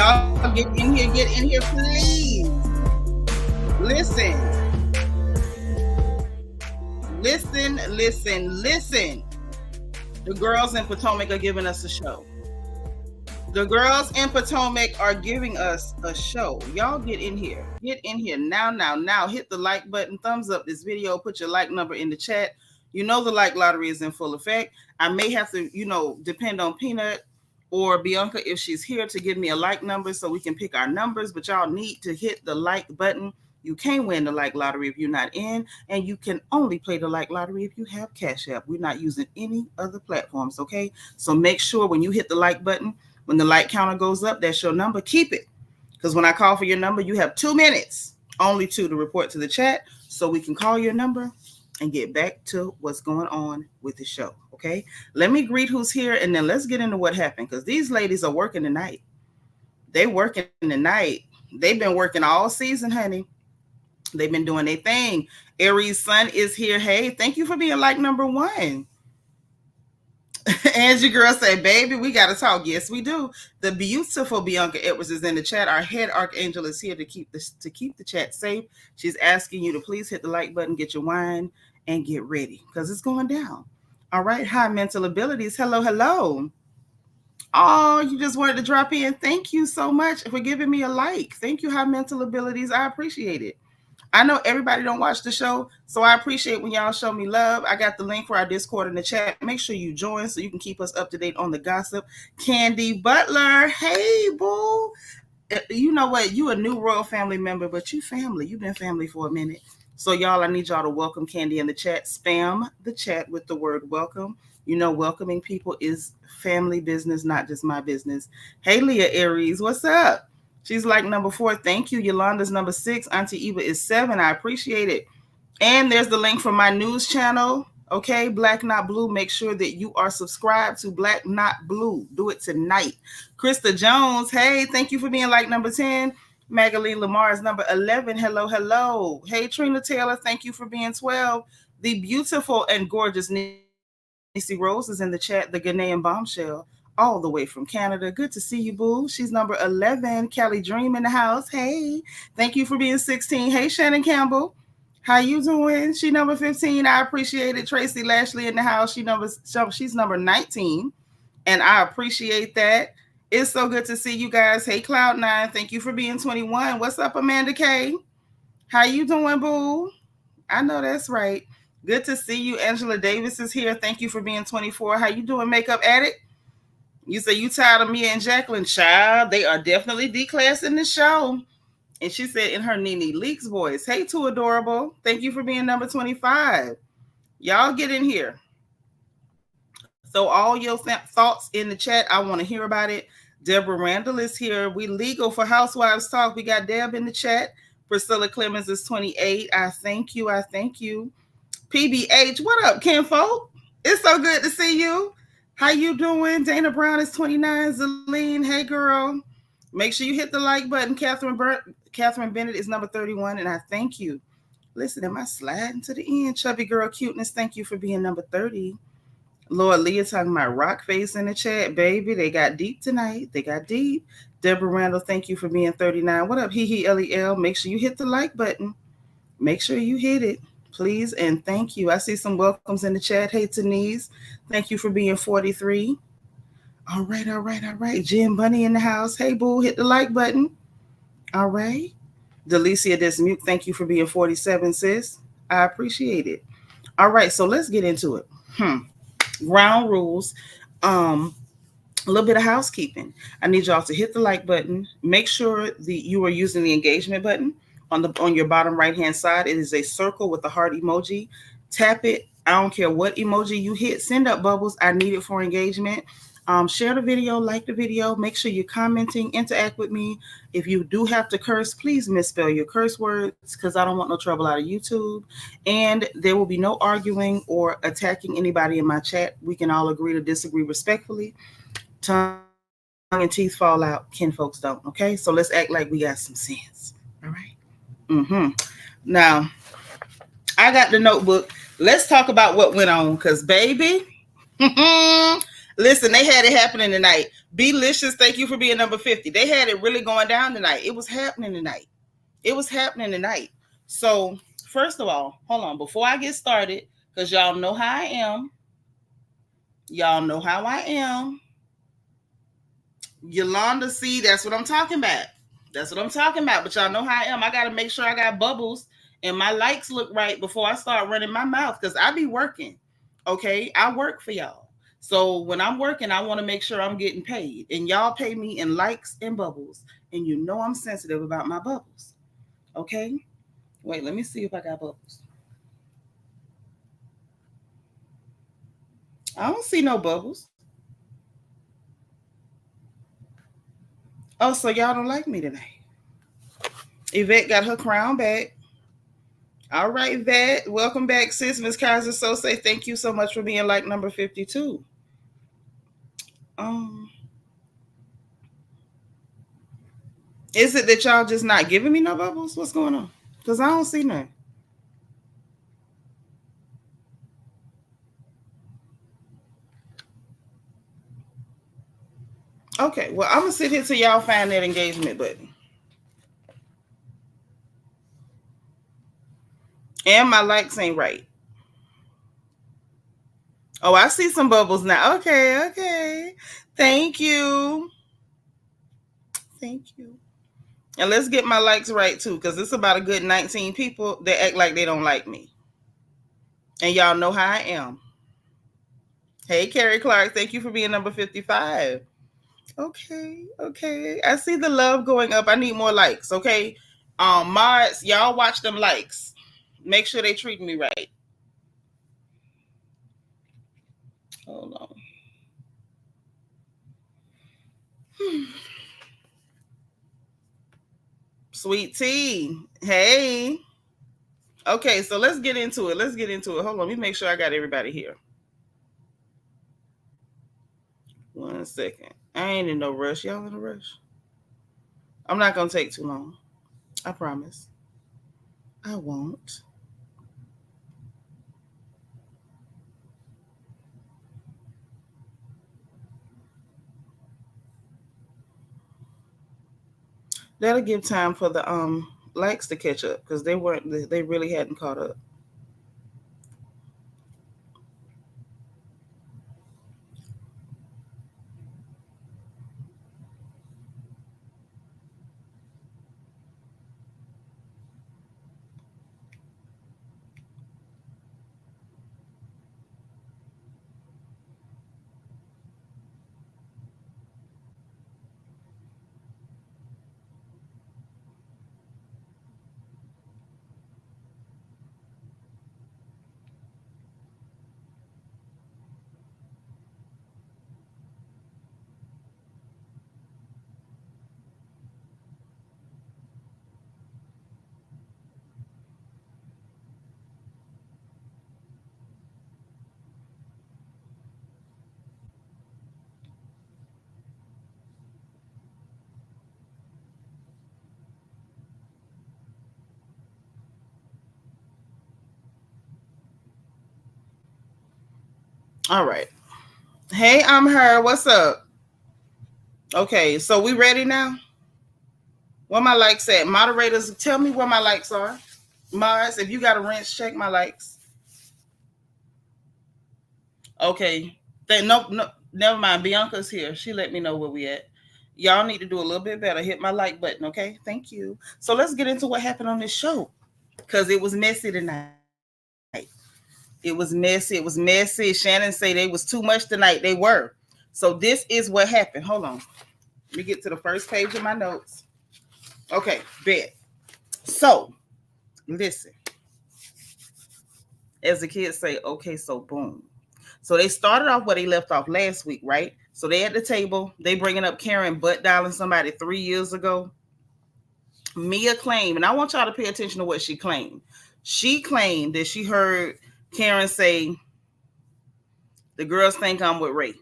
Y'all get in here, please. Listen. The girls in Potomac are giving us a show. The girls in Potomac are giving us a show. Y'all get in here. Get in here now. Hit the like button, thumbs up this video, put your like number in the chat. You know the like lottery is in full effect. I may have to, depend on Peanut or Bianca if she's here to give me a like number so we can pick our numbers, but y'all need to hit the like button. You can't win the like lottery if you're not in, and you can only play the like lottery if you have Cash App. We're not using any other platforms, okay? So make sure when you hit the like button, when the like counter goes up, that's your number. Keep it, because when I call for your number, you have 2 minutes, only 2, to report to the chat so we can call your number and get back to what's going on with the show, okay? Let me greet who's here, and then let's get into what happened, because these ladies are working tonight. They working tonight. They've been working all season, honey. They've been doing their thing. Aries Sun is here. Hey, thank you for being like number 1. Angie girl said, baby, we got to talk. Yes, we do. The beautiful Bianca Edwards is in the chat. Our head archangel is here to keep the chat safe. She's asking you to please hit the like button, get your wine, and get ready, because it's going down. All right. High mental abilities. Hello. Oh, you just wanted to drop in. Thank you so much for giving me a like. Thank you, High Mental Abilities. I appreciate it. I know everybody don't watch the show, so I appreciate when y'all show me love. I got the link for our Discord in the chat. Make sure you join so you can keep us up to date on the gossip. Candy Butler, hey, boo. You know what? You a new royal family member, but you family. You've been family for a minute. So, y'all, I need y'all to welcome Candy in the chat. Spam the chat with the word welcome. You know, welcoming people is family business, not just my business. Hey, Leah Aries, what's up? She's like number 4. Thank you. Yolanda's number 6. Auntie Eva is 7. I appreciate it. And there's the link for my news channel. Okay, Black Not Blue. Make sure that you are subscribed to Black Not Blue. Do it tonight. Krista Jones. Hey, thank you for being like number 10. Magaline Lamar is number 11. Hello. Hey, Trina Taylor. Thank you for being 12. The beautiful and gorgeous Nisi Rose is in the chat. The Ghanaian bombshell, all the way from Canada. Good to see you, boo. She's number 11. Kelly Dream in the house. Hey, thank you for being 16. Hey, Shannon Campbell. How you doing? She number 15. I appreciate it. Tracy Lashley in the house. She's number 19. And I appreciate that. It's so good to see you guys. Hey, Cloud9. Thank you for being 21. What's up, Amanda K? How you doing, boo? I know that's right. Good to see you. Angela Davis is here. Thank you for being 24. How you doing, Makeup Addict? You say you tired of Mia and Jacqueline. Child, they are definitely declassing the show. And she said in her Nene Leaks voice, hey, Too Adorable. Thank you for being number 25. Y'all get in here. So all your thoughts in the chat. I want to hear about it. Deborah Randall is here. We legal for Housewives Talk. We got Deb in the chat. Priscilla Clemens is 28. I thank you. PBH, what up, Kinfolk? It's so good to see you. How you doing? Dana Brown is 29. Zaline, hey, girl. Make sure you hit the like button. Catherine Bennett is number 31, and I thank you. Listen, am I sliding to the end? Chubby Girl Cuteness, thank you for being number 30. Lord Leah talking about rock face in the chat. Baby, they got deep tonight. They got deep. Deborah Randall, thank you for being 39. What up, Lel? Make sure you hit the like button. Make sure you hit it, please, and thank you. I see some welcomes in the chat. Hey, Denise, thank you for being 43. All right. Jim Bunny in the house. Hey, boo, hit the like button. All right. Delicia Desmute, thank you for being 47, sis. I appreciate it. All right, so let's get into it. Ground rules. A little bit of housekeeping. I need y'all to hit the like button. Make sure that you are using the engagement button on your bottom right-hand side. It is a circle with a heart emoji. Tap it. I don't care what emoji you hit. Send up bubbles. I need it for engagement. Share the video, like the video. Make sure you're commenting, interact with me. If you do have to curse, please misspell your curse words, because I don't want no trouble out of YouTube. And there will be no arguing or attacking anybody in my chat. We can all agree to disagree respectfully. Tongue and teeth fall out. Kin folks don't. Okay, so let's act like we got some sense. All right. Now, I got the notebook. Let's talk about what went on, because baby, Listen, they had it happening tonight. Belicious, thank you for being number 50. They had it really going down tonight. It was happening tonight. It was happening tonight. So, first of all, hold on. Before I get started, because y'all know how I am. Y'all know how I am. Yolanda, see, that's what I'm talking about. That's what I'm talking about. But y'all know how I am. I got to make sure I got bubbles and my likes look right before I start running my mouth because I be working. Okay? I work for y'all. So when I'm working, I want to make sure I'm getting paid. And y'all pay me in likes and bubbles. And you know I'm sensitive about my bubbles. Okay? Wait, let me see if I got bubbles. I don't see no bubbles. Oh, so y'all don't like me today. Yvette got her crown back. All right, Yvette. Welcome back, sis. Miss Kaiser So say thank you so much for being like number 52. Um, is it that y'all just not giving me no bubbles? What's going on? Because I don't see none. Okay, well, I'm gonna sit here till y'all find that engagement button. And my likes ain't right. Oh, I see some bubbles now. Okay, okay. Thank you. Thank you. And let's get my likes right too, because it's about a good 19 people that act like they don't like me. And y'all know how I am. Hey, Carrie Clark, thank you for being number 55. Okay, okay. I see the love going up. I need more likes, okay? Mars, y'all watch them likes. Make sure they treat me right. Hold on. Sweet tea. Hey. Okay, so let's get into it. Let's get into it. Hold on. Let me make sure I got everybody here. 1 second. I ain't in no rush. Y'all in a rush? I'm not going to take too long. I promise. I won't. That'll give time for the likes to catch up because they really hadn't caught up. All right. Hey, I'm her. What's up? Okay, so we ready now? Where my likes at? Moderators, tell me where my likes are. Mars, if you got a wrench, check my likes. Okay. No, never mind. Bianca's here. She let me know where we at. Y'all need to do a little bit better. Hit my like button, okay? Thank you. So let's get into what happened on this show. Because it was messy tonight. It was messy. It was messy. Shannon say they was too much tonight. They were. So this is what happened. Hold on. Let me get to the first page of my notes. Okay, bet. So, listen. As the kids say, okay, so boom. So they started off where they left off last week, right? So they at the table. They bringing up Karen butt dialing somebody 3 years ago. Mia claimed, and I want y'all to pay attention to what she claimed. She claimed that she heard Karen say, the girls think I'm with Ray.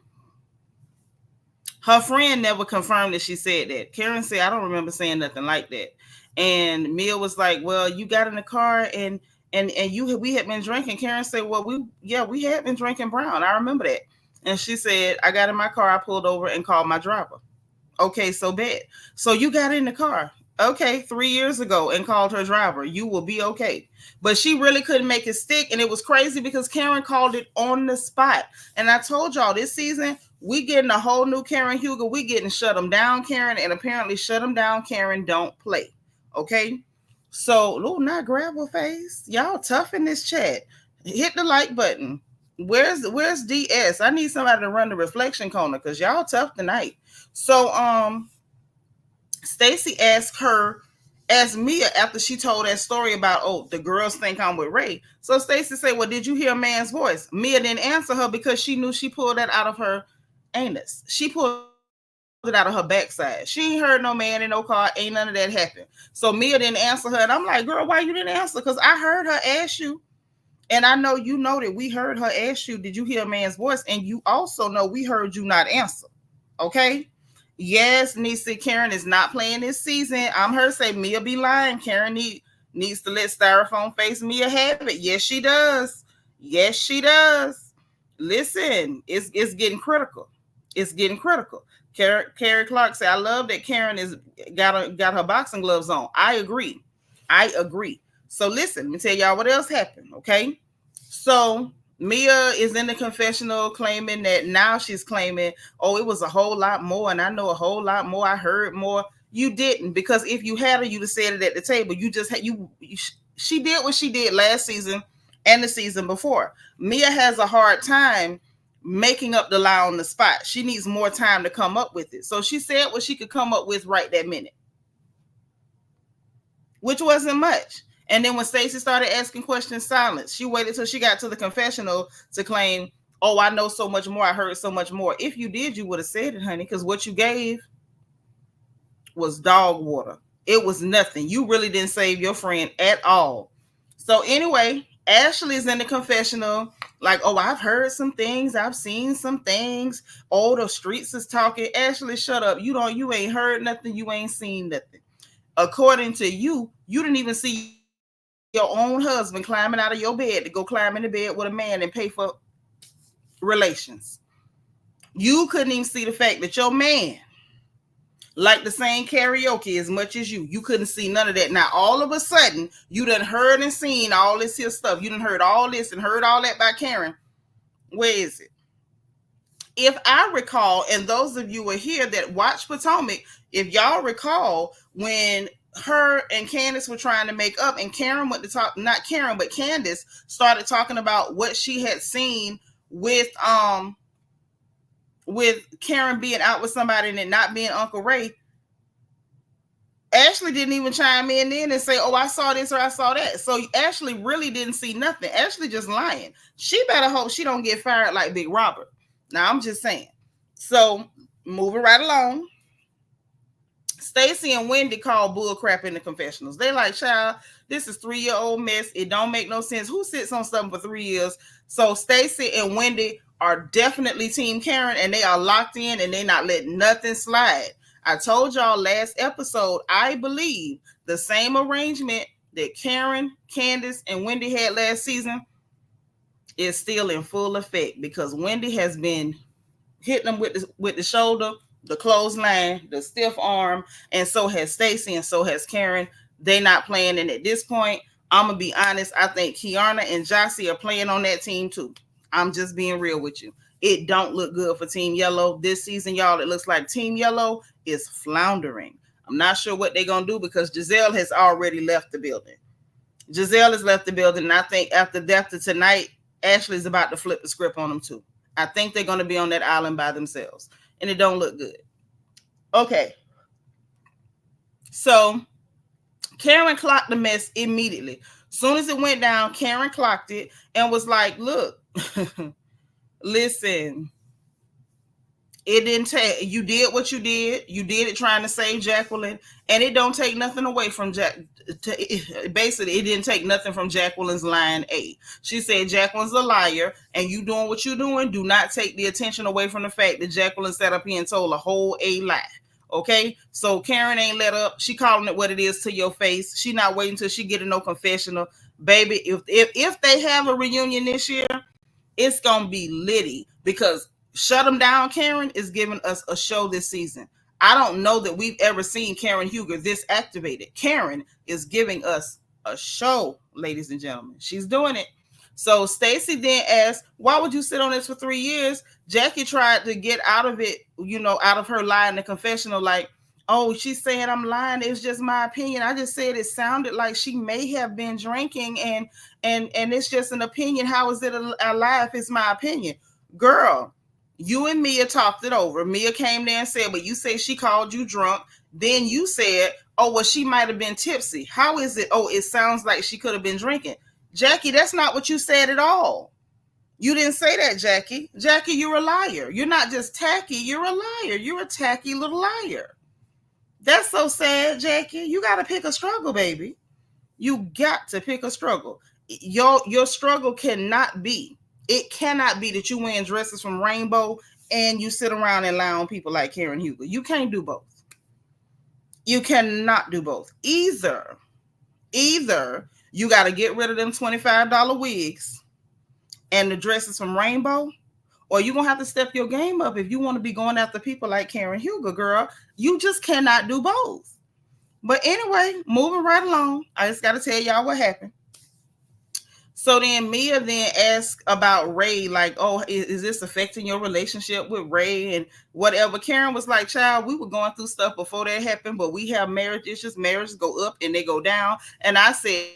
Her friend never confirmed that she said that. Karen said, I don't remember saying nothing like that. And Mia was like, well, you got in the car and we had been drinking. Karen said, well, we had been drinking brown. I remember that. And she said, I got in my car, I pulled over and called my driver. Okay, so bad. So you got in the car, okay, 3 years ago and called her driver. You will be okay. But she really couldn't make it stick. And it was crazy because Karen called it on the spot. And I told y'all this season, we getting a whole new Karen Hugo. We getting shut them down, Karen. And apparently shut them down, Karen don't play. Okay. So, not grab her face. Y'all tough in this chat. Hit the like button. Where's DS? I need somebody to run the reflection corner because y'all tough tonight. So Stacy asked Mia after she told that story about, oh, the girls think I'm with Ray. So Stacy said, well, did you hear a man's voice? Mia didn't answer her because she knew she pulled that out of her anus. She pulled it out of her backside. She ain't heard no man in no car. Ain't none of that happen. So Mia didn't answer her. And I'm like, girl, why you didn't answer? Because I heard her ask you. And I know you know that we heard her ask you, did you hear a man's voice? And you also know we heard you not answer. Okay? Yes, Nisa, Karen is not playing this season. I'm her say Mia be lying. Karen needs to let Styrofoam Face Mia have it. Yes, she does. Yes, she does. Listen, it's getting critical. It's getting critical. Carrie Clark said, I love that Karen is got her boxing gloves on. I agree. I agree. So listen, let me tell y'all what else happened, okay? So Mia is in the confessional claiming that now she's claiming, oh, it was a whole lot more, and I know a whole lot more. I heard more. You didn't, because if you had her, you'd have said it at the table. You just had she did what she did last season and the season before. Mia has a hard time making up the lie on the spot. She needs more time to come up with it. So she said what she could come up with right that minute, which wasn't much. And then when Stacey started asking questions, silence. She waited till she got to the confessional to claim, oh, I know so much more. I heard so much more. If you did, you would have said it, honey, because what you gave was dog water. It was nothing. You really didn't save your friend at all. So anyway, Ashley's in the confessional like, oh, I've heard some things. I've seen some things. Oh, the streets is talking. Ashley, shut up. You ain't heard nothing. You ain't seen nothing. According to you, you didn't even see your own husband climbing out of your bed to go climb in the bed with a man and pay for relations. You couldn't even see the fact that your man liked the same karaoke as much as you. You couldn't see none of that. Now, all of a sudden, you done heard and seen all this here stuff. You done heard all this and heard all that by Karen. Where is it? If I recall, and those of you were here that watch Potomac, if y'all recall when her and Candace were trying to make up, and Karen went to talk, not Karen, but Candace started talking about what she had seen with Karen being out with somebody and it not being Uncle Ray. Ashley didn't even chime in then and say, oh, I saw this or I saw that. So Ashley really didn't see nothing. Ashley just lying. She better hope she don't get fired like Big Robert. Now, I'm just saying. So, moving right along. Stacy and Wendy call bullcrap in the confessionals. They like, child, this is 3-year-old mess. It don't make no sense. Who sits on something for 3 years? So Stacy and Wendy are definitely Team Karen, and they are locked in, and they're not letting nothing slide. I told y'all last episode, I believe the same arrangement that Karen, Candace, and Wendy had last season is still in full effect, because Wendy has been hitting them with the shoulder, the clothesline, the stiff arm, and so has Stacy, and so has Karen. They're not playing, and at this point, I'm gonna be honest, I think Kiearna and Jossie are playing on that team too. I'm just being real with you. It don't look good for Team Yellow this season, y'all. It looks like Team Yellow is floundering. I'm not sure what they're gonna do, because Giselle has already left the building. Giselle has left the building, and I think after tonight, Ashley's about to flip the script on them too. I think they're going to be on that island by themselves, and it don't look good. Okay. So Karen clocked the mess immediately. Soon as it went down, Karen clocked it and was like, look, listen, it didn't take, you did what you did. You did it trying to save Jacqueline, and it don't take nothing away from basically, it didn't take nothing from Jacqueline's line A. She said Jacqueline's a liar, and you doing what you're doing. Do not take the attention away from the fact that Jacqueline sat up here and told a whole A lie. Okay, so Karen ain't let up. She calling it what it is to your face. She not waiting till she get a no confessional, baby. If they have a reunion this year, it's gonna be litty, because Shut Them Down Karen is giving us a show this season. I don't know that we've ever seen Karen Huger this activated. Karen is giving us a show, ladies and gentlemen. She's doing it. So Stacy then asked, why would you sit on this for 3 years? Jackie tried to get out of it, out of her lie in the confessional, like, oh, she's saying I'm lying. It's just my opinion. I just said it sounded like she may have been drinking, and it's just an opinion. How is it a lie if it's my opinion? Girl, you and Mia talked it over. Mia came there and said, but you say she called you drunk. Then you said, oh, well, she might have been tipsy. How is it? Oh, it sounds like she could have been drinking. Jackie, that's not what you said at all. You didn't say that, Jackie. Jackie, you're a liar. You're not just tacky. You're a liar. You're a tacky little liar. That's so sad, Jackie. You got to pick a struggle, baby. You got to pick a struggle. Your struggle cannot be, it cannot be that you wearing dresses from Rainbow and you sit around and lie on people like Karen Huger. You can't do both. You cannot do both. Either you got to get rid of them $25 wigs and the dresses from Rainbow, or you're going to have to step your game up if you want to be going after people like Karen Huger, girl. You just cannot do both. But anyway, moving right along, I just got to tell y'all what happened. So then Mia then asked about Ray, like, oh, is this affecting your relationship with Ray and whatever? Karen was like, child, we were going through stuff before that happened, but we have marriage issues. Marriages go up and they go down. And I said,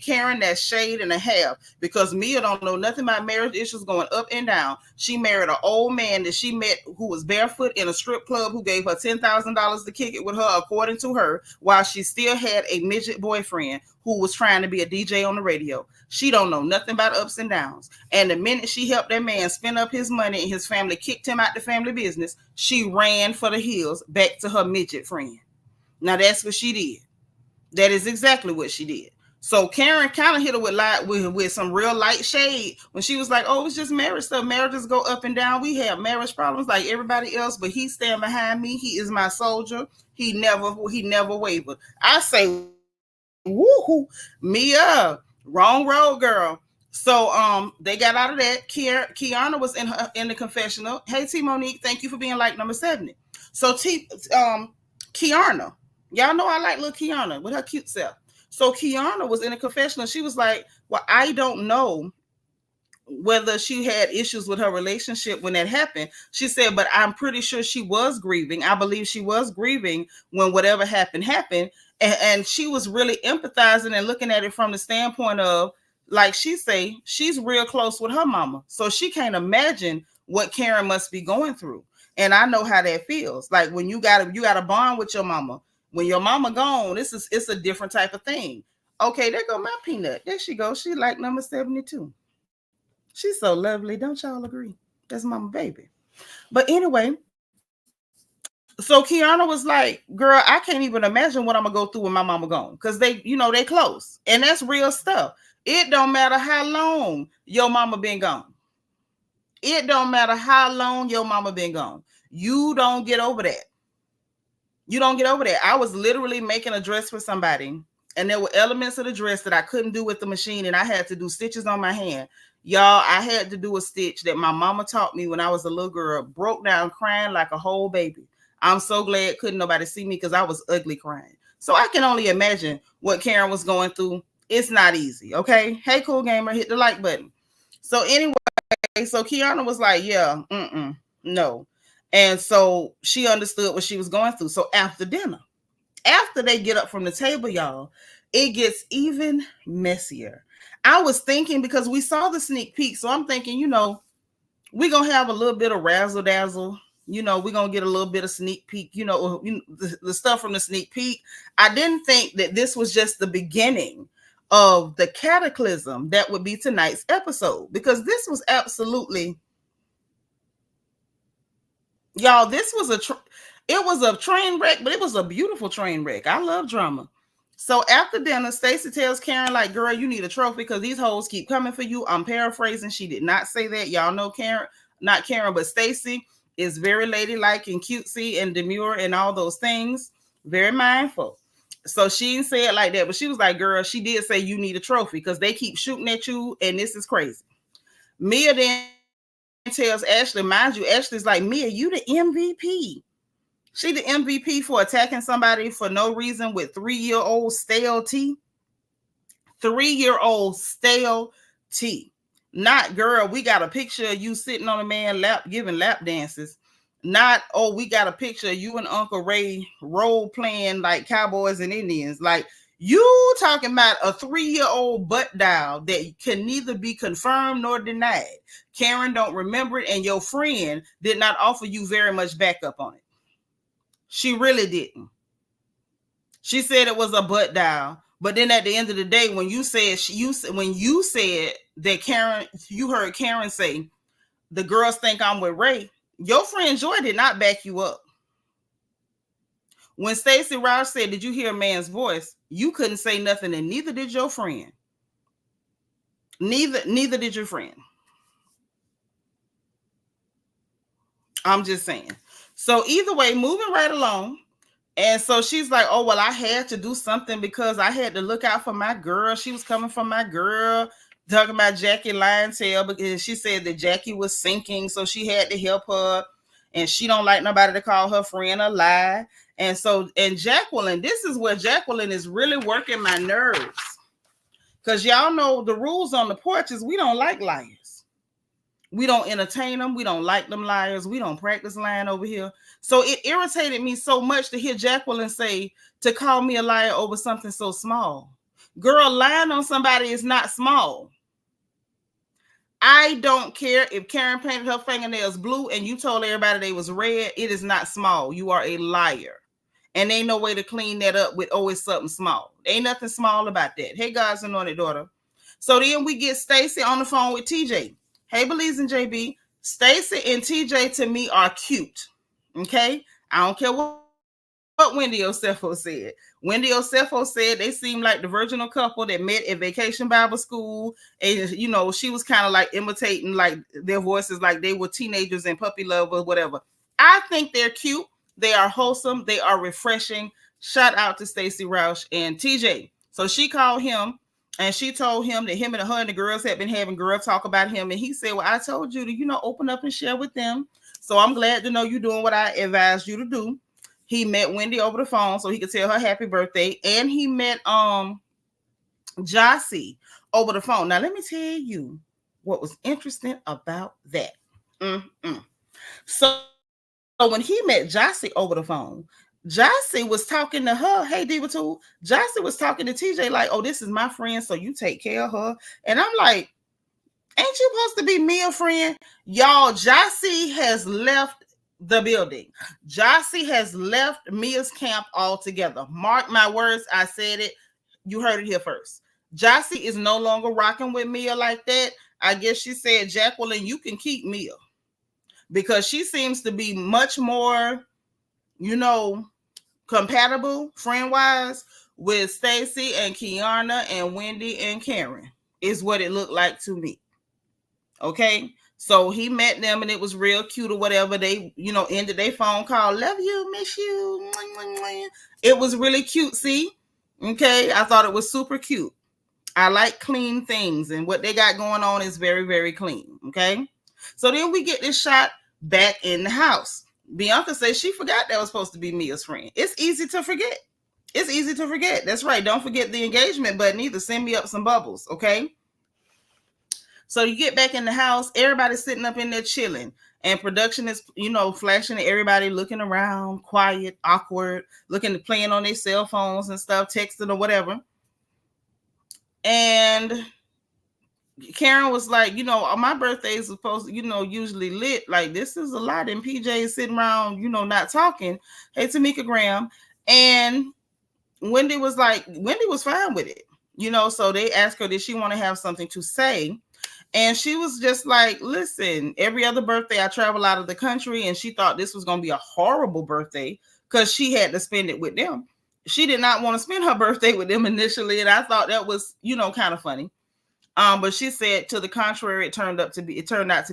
Karen, that's shade and a half, because Mia don't know nothing about marriage issues going up and down. She married an old man that she met who was barefoot in a strip club, who gave her $10,000 to kick it with her, according to her, while she still had a midget boyfriend who was trying to be a DJ on the radio. She don't know nothing about ups and downs. And the minute she helped that man spend up his money and his family kicked him out the family business, she ran for the hills back to her midget friend. Now that's what she did. That is exactly what she did. So Karen kind of hit her with some real light shade when she was like, oh, it's just marriage stuff. Marriages go up and down. We have marriage problems like everybody else, but he stand behind me. He is my soldier. He never wavered. I say, woohoo, Mia, wrong road, girl. So they got out of that. Kiearna was in the confessional. Hey, T Monique, thank you for being like number 70. So Kiearna, y'all know I like little Kiearna with her cute self. So Kiearna was in a confessional. She was like, well, I don't know whether she had issues with her relationship when that happened. She said, but I'm pretty sure she was grieving. I believe she was grieving when whatever happened. And she was really empathizing and looking at it from the standpoint of, like she say, she's real close with her mama. So she can't imagine what Karen must be going through. And I know how that feels. Like when you got a bond with your mama. When your mama gone, it's a different type of thing. Okay, there go my peanut. There she goes. She like number 72. She's so lovely. Don't y'all agree? That's mama baby. But anyway, so Kiearna was like, girl, I can't even imagine what I'm going to go through when my mama gone. Because they close. And that's real stuff. It don't matter how long your mama been gone. It don't matter how long your mama been gone. You don't get over that. You don't get over that. I was literally making a dress for somebody, and there were elements of the dress that I couldn't do with the machine, and I had to do stitches on my hand. Y'all, I had to do a stitch that my mama taught me when I was a little girl, broke down crying like a whole baby. I'm so glad couldn't nobody see me because I was ugly crying. So I can only imagine what Karen was going through. It's not easy, okay? Hey, cool gamer, hit the like button. So anyway, so Kiearna was like, yeah, no. And so she understood what she was going through. So after dinner, after they get up from the table, y'all, it gets even messier. I was thinking, because we saw the sneak peek, so I'm thinking, we're going to have a little bit of razzle dazzle. We're going to get a little bit of sneak peek, the stuff from the sneak peek. I didn't think that this was just the beginning of the cataclysm that would be tonight's episode, because this was absolutely... Y'all, this was it was a train wreck, but it was a beautiful train wreck. I love drama. So after dinner, Stacy tells Karen, like, girl, you need a trophy because these hoes keep coming for you. I'm paraphrasing. She did not say that. Y'all know Karen, not Karen, but Stacy is very ladylike and cutesy and demure and all those things. Very mindful. So she didn't say it like that, but she was like, girl, she did say you need a trophy because they keep shooting at you and this is crazy. Mia then tells Ashley, mind you, Ashley's like, Mia, you the MVP. She the MVP for attacking somebody for no reason with 3-year-old stale tea. 3-year-old stale tea. Not, girl, we got a picture of you sitting on a man's lap giving lap dances. Not, oh, we got a picture of you and Uncle Ray role playing like cowboys and Indians. Like, you talking about a 3-year-old butt dial that can neither be confirmed nor denied. Karen don't remember it, and your friend did not offer you very much backup on it. She really didn't. She said it was a butt dial. But then at the end of the day, when you said that Karen, you heard Karen say, the girls think I'm with Ray, your friend Joy did not back you up. When Stacey Roush said, did you hear a man's voice? You couldn't say nothing, and neither did your friend. Neither did your friend. I'm just saying. So either way, moving right along. And so she's like, oh, well, I had to do something because I had to look out for my girl. She was coming from my girl, talking about Jackie Liontail, because she said that Jackie was sinking, so she had to help her. And she don't like nobody to call her friend a lie. And so, and Jacqueline, this is where Jacqueline is really working my nerves. Because y'all know the rules on the porch is we don't like liars. We don't entertain them. We don't like them liars. We don't practice lying over here. So it irritated me so much to hear Jacqueline say to call me a liar over something so small. Girl, lying on somebody is not small. I don't care if Karen painted her fingernails blue and you told everybody they was red. It is not small. You are a liar. And ain't no way to clean that up with, oh, it's something small. Ain't nothing small about that. Hey, God's anointed daughter. So then we get Stacey on the phone with TJ. Hey, Belize and JB, Stacey and TJ to me are cute. Okay? I don't care what Wendy Osefo said. Wendy Osefo said they seem like the virginal couple that met at Vacation Bible School. And, you know, she was kind of like imitating like their voices like they were teenagers in puppy love or whatever. I think they're cute. They are wholesome. They are refreshing. Shout out to Stacey Roush and TJ. So she called him. And she told him that him and her and the girls had been having girl talk about him. And he said, well, I told you to, open up and share with them. So I'm glad to know you're doing what I advised you to do. He met Wendy over the phone so he could tell her happy birthday. And he met Jossie over the phone. Now, let me tell you what was interesting about that. So when he met Jossie over the phone, Jossie was talking to her. Hey, Diva Tool. Jossie was talking to TJ like, oh, this is my friend, so you take care of her. And I'm like, ain't you supposed to be Mia's friend? Y'all, Jossie has left the building. Jossie has left Mia's camp altogether. Mark my words. I said it. You heard it here first. Jossie is no longer rocking with Mia like that. I guess she said, Jacqueline, you can keep Mia. Because she seems to be much more, compatible friend-wise with Stacey and Kiearna and Wendy and Karen is what it looked like to me. Okay, so he met them and it was real cute or whatever. They, ended their phone call. Love you, miss you. It was really cute. See, okay, I thought it was super cute. I like clean things, and what they got going on is very, very clean. Okay, so then we get this shot back in the house. Bianca says she forgot that was supposed to be Mia's friend. It's easy to forget. It's easy to forget. That's right. Don't forget the engagement button either. Send me up some bubbles, okay? So you get back in the house. Everybody's sitting up in there chilling. And production is, flashing at everybody, looking around, quiet, awkward, playing on their cell phones and stuff, texting or whatever. And Karen was like, my birthday is supposed to, usually lit. Like, this is a lot. And PJ sitting around, not talking. Hey, Tamika Graham. And Wendy was fine with it. So they asked her, did she want to have something to say? And she was just like, listen, every other birthday I travel out of the country. And she thought this was going to be a horrible birthday because she had to spend it with them. She did not want to spend her birthday with them initially. And I thought that was, kind of funny. But she said to the contrary, it turned out to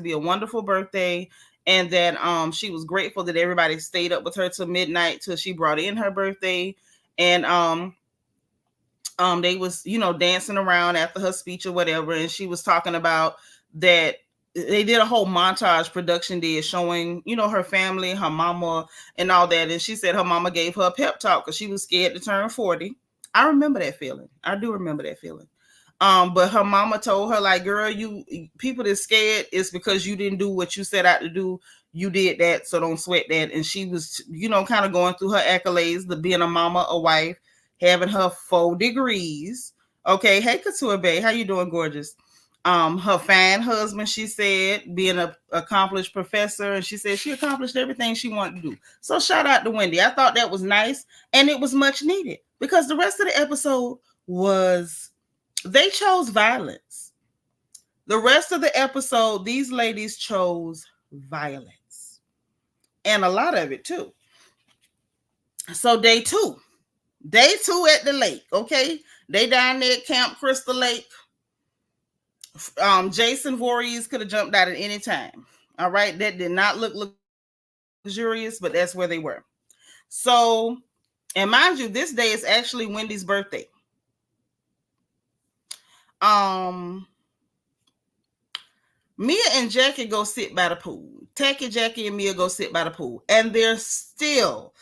be a wonderful birthday, and that she was grateful that everybody stayed up with her till midnight till she brought in her birthday. And they was, dancing around after her speech or whatever, and she was talking about that they did a whole montage production did showing, her family, her mama, and all that. And she said her mama gave her a pep talk because she was scared to turn 40. I remember that feeling. I do remember that feeling. But her mama told her, like, girl, you people that scared is because you didn't do what you set out to do. You did that, so don't sweat that. And she was, kind of going through her accolades, the being a mama, a wife, having her 4 degrees. Okay, hey Couture Bay, how you doing, gorgeous? Her fine husband, she said, being an accomplished professor, and she said she accomplished everything she wanted to do. So shout out to Wendy. I thought that was nice, and it was much needed because the rest of the episode was, they chose violence. The rest of the episode, these ladies chose violence, and a lot of it too. So day two at the lake. Okay, they down there at Camp Crystal Lake. Jason Voorhees could have jumped out at any time. All right, that did not look luxurious, but that's where they were. So, and mind you, this day is actually Wendy's birthday. Mia and Jackie go sit by the pool. Tacky, Jackie, and Mia go sit by the pool, and they're still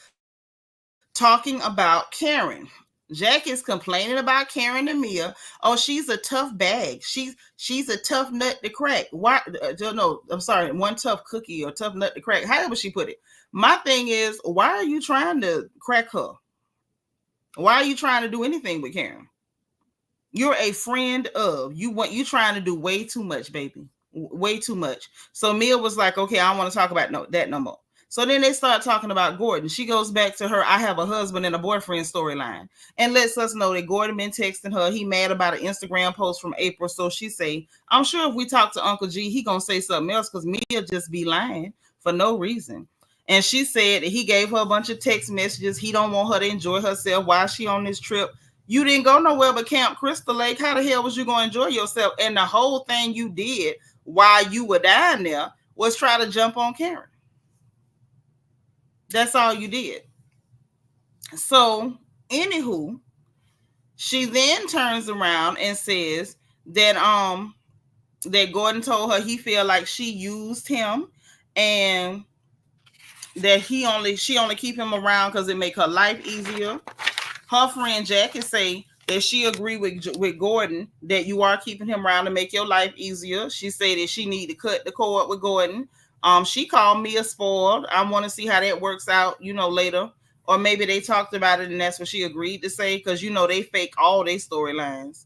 talking about Karen. Jack is complaining about Karen and Mia. Oh, she's a tough bag. She's a tough nut to crack. Why? No, I'm sorry. One tough cookie or tough nut to crack. However she put it. My thing is, why are you trying to crack her? Why are you trying to do anything with Karen? You're a friend of. You trying to do way too much, baby. Way too much. So Mia was like, okay, I don't want to talk about that no more. So then they start talking about Gordon. She goes back to her I have a husband and a boyfriend storyline and lets us know that Gordon been texting her. He mad about an Instagram post from April. So she say, I'm sure if we talk to Uncle G, he gonna say something else because Mia just be lying for no reason. And she said that he gave her a bunch of text messages. He don't want her to enjoy herself while she on this trip. You didn't go nowhere but Camp Crystal Lake. How the hell was you going to enjoy yourself? And the whole thing you did while you were down there was try to jump on Karen. That's all you did. So, anywho, she then turns around and says that that Gordon told her he feel like she used him and that she only keep him around because it make her life easier. Her friend Jackie say that she agree with Gordon that you are keeping him around to make your life easier. She said that she need to cut the cord with Gordon. She called Mia spoiled. I want to see how that works out, later. Or maybe they talked about it and that's what she agreed to say because, they fake all their storylines.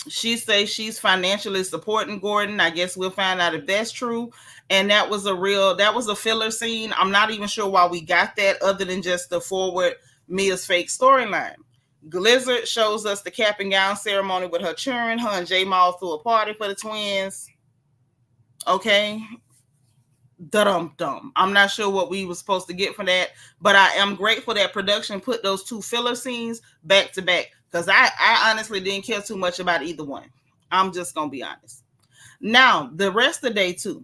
She says she's financially supporting Gordon. I guess we'll find out if that's true. And that was a filler scene. I'm not even sure why we got that other than just to forward Mia's fake storyline. Blizzard shows us the cap and gown ceremony with her children. Her and J Mal threw a party for the twins. Okay. Dum-dum. I'm not sure what we were supposed to get from that, but I am grateful that production put those 2 filler scenes back to back because I honestly didn't care too much about either one. I'm just going to be honest. Now, the rest of day 2,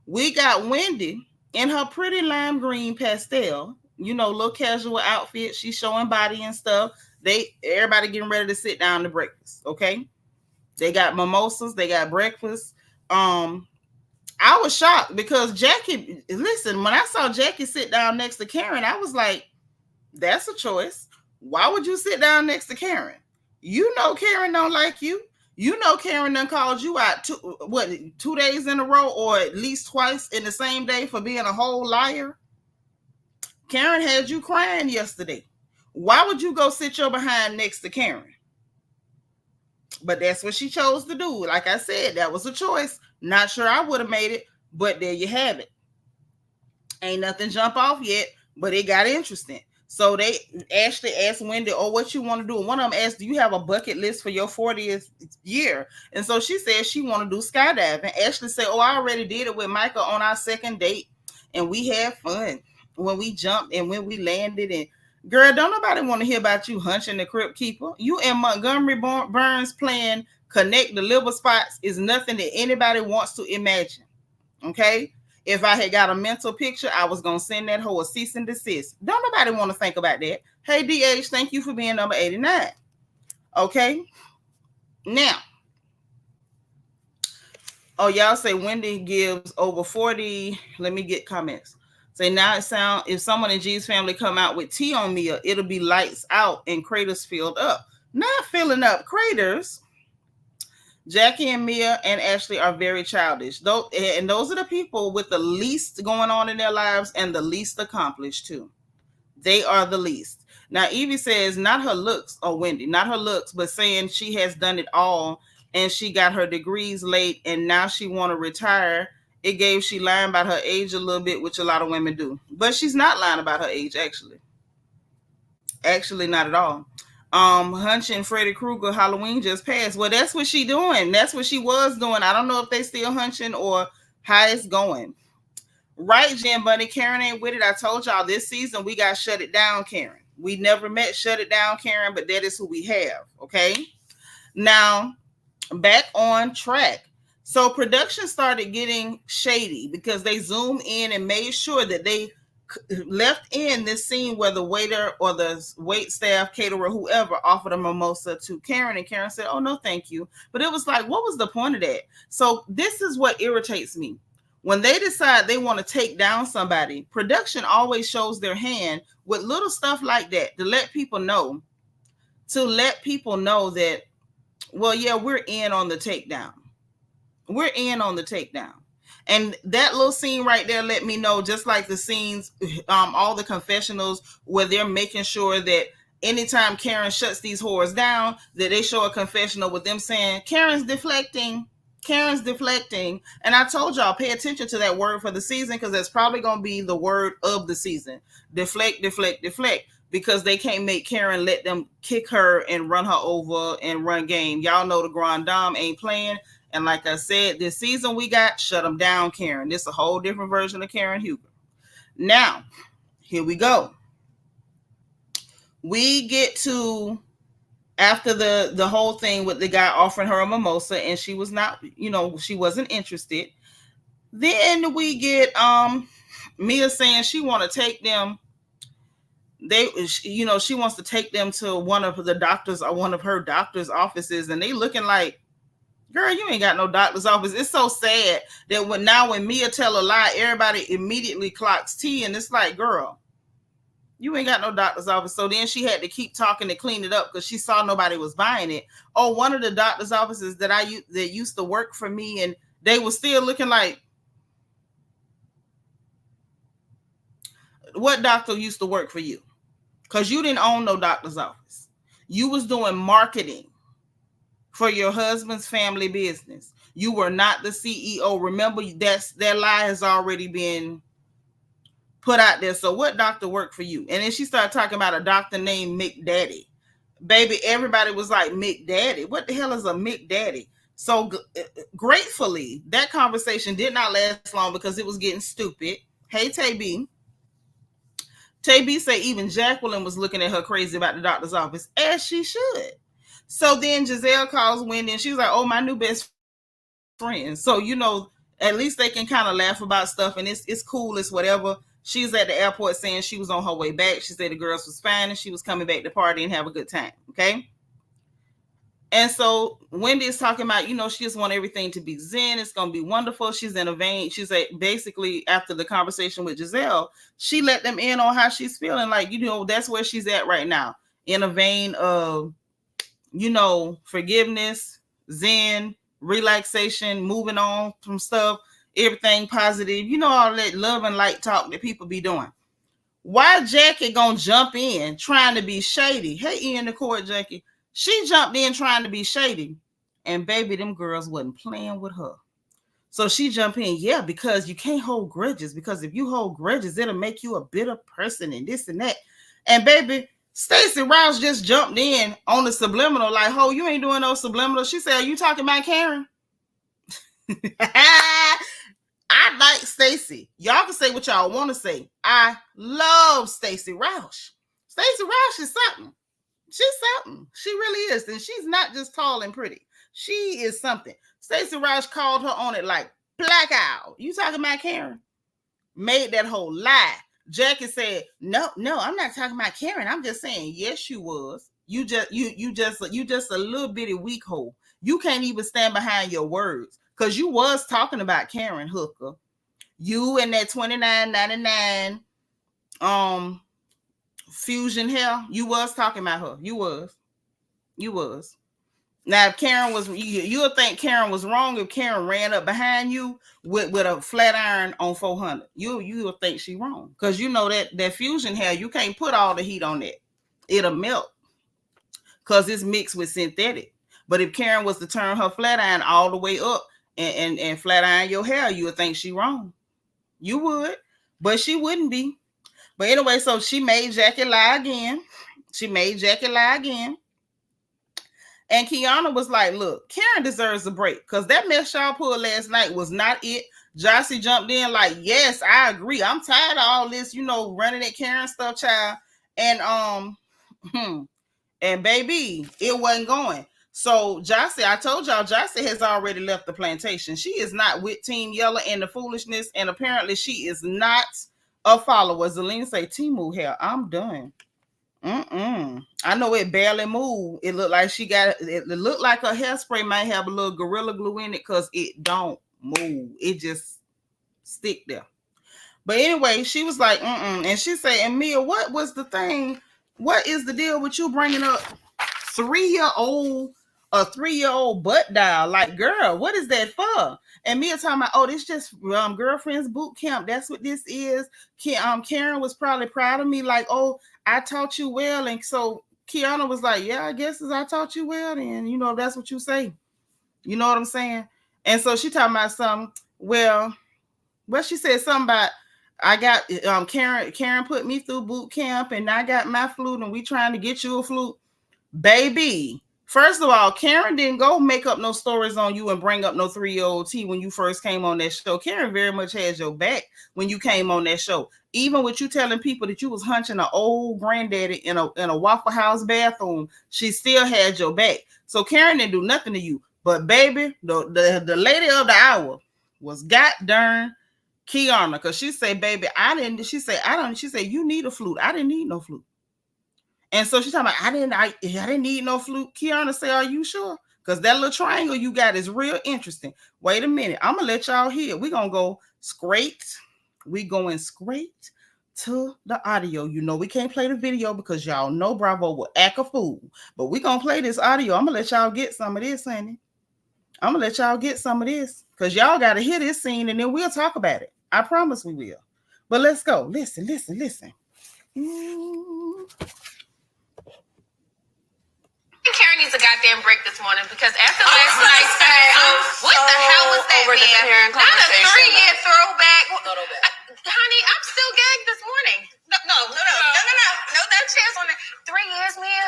we got Wendy in her pretty lime green pastel, little casual outfit. She's showing body and stuff. Everybody getting ready to sit down to breakfast, okay? They got mimosas. They got breakfast. I was shocked because Jackie, listen, when I saw Jackie sit down next to Karen, I was like, that's a choice. Why would you sit down next to Karen? Karen don't like you. Karen done called you out 2 days in a row or at least twice in the same day for being a whole liar. Karen had you crying yesterday. Why would you go sit your behind next to Karen? But that's what she chose to do. Like I said, that was a choice. Not sure I would have made it, but there you have it. Ain't nothing jump off yet, but it got interesting. So they actually asked Wendy, oh, what you want to do? And one of them asked, do you have a bucket list for your 40th year? And so she said she want to do skydiving. Ashley said, oh, I already did it with Micah on our second date. And we had fun when we jumped and when we landed. And girl, don't nobody want to hear about you hunching the Crypt Keeper. You and Montgomery Burns playing Connect the Liver Spots is nothing that anybody wants to imagine. Okay? If I had got a mental picture, I was going to send that hoe a cease and desist. Don't nobody want to think about that. Hey, DH, thank you for being number 89. Okay? Now, Oh, y'all say Wendy gives over 40. Let me get comments. Say now it sound if someone in G's family come out with tea on Mia, it'll be lights out and craters filled up. Not filling up craters. Jackie and Mia and Ashley are very childish. Those are the people with the least going on in their lives and the least accomplished too. They are the least. Now Evie says not her looks, or Wendy, not her looks, but saying she has done it all and she got her degrees late and now she want to retire. It gave she lying about her age a little bit, which a lot of women do. But she's not lying about her age, actually. Actually, not at all. Hunch and Freddy Krueger Halloween just passed. Well, that's what she doing. That's what she was doing. I don't know if they still hunching or how it's going. Right, Jen Bunny. Karen ain't with it. I told y'all this season we got Shut It Down, Karen. We never met Shut It Down, Karen, but that is who we have. Okay. Now, back on track. So production started getting shady because they zoomed in and made sure that they left in this scene where the waiter or the wait staff, caterer, whoever offered a mimosa to Karen, and Karen said, "Oh no, thank you." But it was like, what was the point of that? So this is what irritates me. When they decide they want to take down somebody, production always shows their hand with little stuff like that to let people know that, well, yeah, we're in on the takedown. We're in on the takedown. And that little scene right there let me know, just like the scenes, all the confessionals where they're making sure that anytime Karen shuts these whores down, that they show a confessional with them saying, Karen's deflecting. And I told y'all, pay attention to that word for the season because that's probably going to be the word of the season. Deflect. Because they can't make Karen let them kick her and run her over and run game. Y'all know the Grand Dame ain't playing. And like I said, this season we got Shut Them Down, Karen. This is a whole different version of Karen Huger. Now, here we go. We get to after the whole thing with the guy offering her a mimosa and she was not, she wasn't interested. Then we get Mia saying she want to take them. She wants to take them to one of the doctors or one of her doctor's offices, and they looking like, girl, you ain't got no doctor's office. It's so sad that when Mia tell a lie, everybody immediately clocks T, and it's like, girl, you ain't got no doctor's office. So then she had to keep talking to clean it up because she saw nobody was buying it. Oh, one of the doctor's offices that used to work for me, and they were still looking like, what doctor used to work for you? Because you didn't own no doctor's office. You was doing marketing for your husband's family business. You were not the CEO. Remember, that lie has already been put out there. So what doctor worked for you? And then she started talking about a doctor named McDaddy. Baby, everybody was like, McDaddy? What the hell is a McDaddy? So gratefully, that conversation did not last long because it was getting stupid. Hey, Tay B say even Jacqueline was looking at her crazy about the doctor's office, as she should. So then Giselle calls Wendy and she's like, oh, my new best friend. So, at least they can kind of laugh about stuff and it's cool. It's whatever. She's at the airport saying she was on her way back. She said the girls was fine and she was coming back to party and have a good time. Okay. And so Wendy is talking about, she just want everything to be zen. It's going to be wonderful. She's in a vein. She's basically after the conversation with Giselle, she let them in on how she's feeling. Like, that's where she's at right now, in a vein of, forgiveness, zen, relaxation, moving on from stuff, everything positive, all that love and light talk that people be doing. Why Jackie gonna jump in trying to be shady? Hey, Ian the court, Jackie. She jumped in trying to be shady, and baby, them girls wasn't playing with her. So she jumped in, yeah, because you can't hold grudges, because if you hold grudges, it'll make you a bitter person and this and that. And baby, Stacey Rouse just jumped in on the subliminal, like, ho, you ain't doing no subliminal. She said, are you talking about Karen? I like Stacey. Y'all can say what y'all want to say. I love Stacey Rouse. Stacey Rouse is something. She's something. She really is. And she's not just tall and pretty. She is something. Stacey Rouse called her on it like, black out. You talking about Karen? Made that whole lie. Jackie said, no, I'm not talking about Karen. I'm just saying, yes, you was. You just a little bitty weak hole. You can't even stand behind your words. because you was talking about Karen Hooker. You and that $29.99 fusion hair, you was talking about her. You was. Now, if Karen was, you'll think Karen was wrong if Karen ran up behind you with a flat iron on 400. You'll think she wrong, because you know that fusion hair, you can't put all the heat on that. It'll melt because it's mixed with synthetic. But if Karen was to turn her flat iron all the way up and flat iron your hair, you would think she wrong. You would, but she wouldn't be. But anyway, so she made Jackie lie again. And Kiearna was like, look, Karen deserves a break, because that mess y'all pulled last night was not it. Jossie jumped in like, yes, I agree. I'm tired of all this, running at Karen stuff, child. And and baby, it wasn't going. So Jossie, I told y'all, Jossie has already left the plantation. She is not with Team Yellow and the foolishness, and apparently she is not a follower. Zelina say, Timu hair, I'm done. I know it barely moved. It looked like it looked like her hairspray might have a little Gorilla Glue in it, because it don't move. It just stick there. But anyway, she was like, and she said, and Mia, what was the thing? What is the deal with you bringing up a 3-year-old butt dial? Like, girl, what is that for? And Mia talking about, this just girlfriend's boot camp. That's what this is. Karen was probably proud of me, like, I taught you well. And so Kiearna was like, yeah, I guess as I taught you well, then, that's what you say. You know what I'm saying? And so she talking about something. Well, she said something about, I got Karen put me through boot camp, and I got my flute, and we trying to get you a flute. Baby, first of all, Karen didn't go make up no stories on you and bring up no 3-year-old T when you first came on that show. Karen very much has your back when you came on that show. Even with you telling people that you was hunching an old granddaddy in a Waffle House bathroom, she still had your back. So Karen didn't do nothing to you. But baby, the lady of the hour was goddamn Kiearna, because she said, baby, she said, you need a flute. I didn't need no flute. And so she's talking about, I didn't need no flute. Kiearna say, are you sure? Because that little triangle you got is real interesting. Wait a minute. I'm going to let y'all hear. We're going to go straight. We going straight to the audio. We can't play the video because y'all know Bravo will act a fool. But we're going to play this audio. I'm going to let y'all get some of this, honey. I'm going to let y'all get some of this, because y'all got to hear this scene, and then we'll talk about it. I promise we will. But let's go. Listen. Karen needs a goddamn break this morning, because after last night's episode, what the hell was that, man? Not a 3-year throwback. Honey, I'm still gagged this morning. No, that chance on that. 3 years, Mia.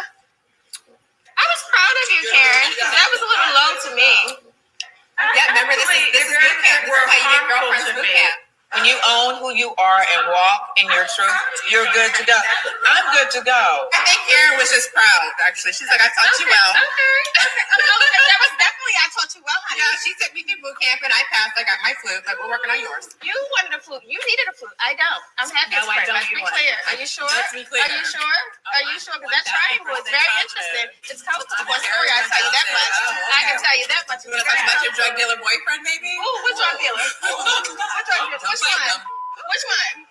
I was proud of you, Karen, because that was a little low to me. Yeah, remember, this is boot camp. This is how you get girlfriends boot camp. When you own who you are and walk in your truth, you're good to go. I'm good to go. I think Karen was just proud, actually. She's like, I taught you well. Okay. That was definitely, I taught you well, honey. Yeah, she took me through boot camp and I passed. I got my flute. Like, we're working on yours. You wanted a flute. You needed a flute. I don't. I'm happy to spread. Let's be clear. Are you sure? Let's be clear. Are you sure? Because that triangle is very interesting. It's colorful. One story, I tell you that much. I can tell you that much. You want to talk about your drug dealer boyfriend, maybe? Ooh, what drug dealer?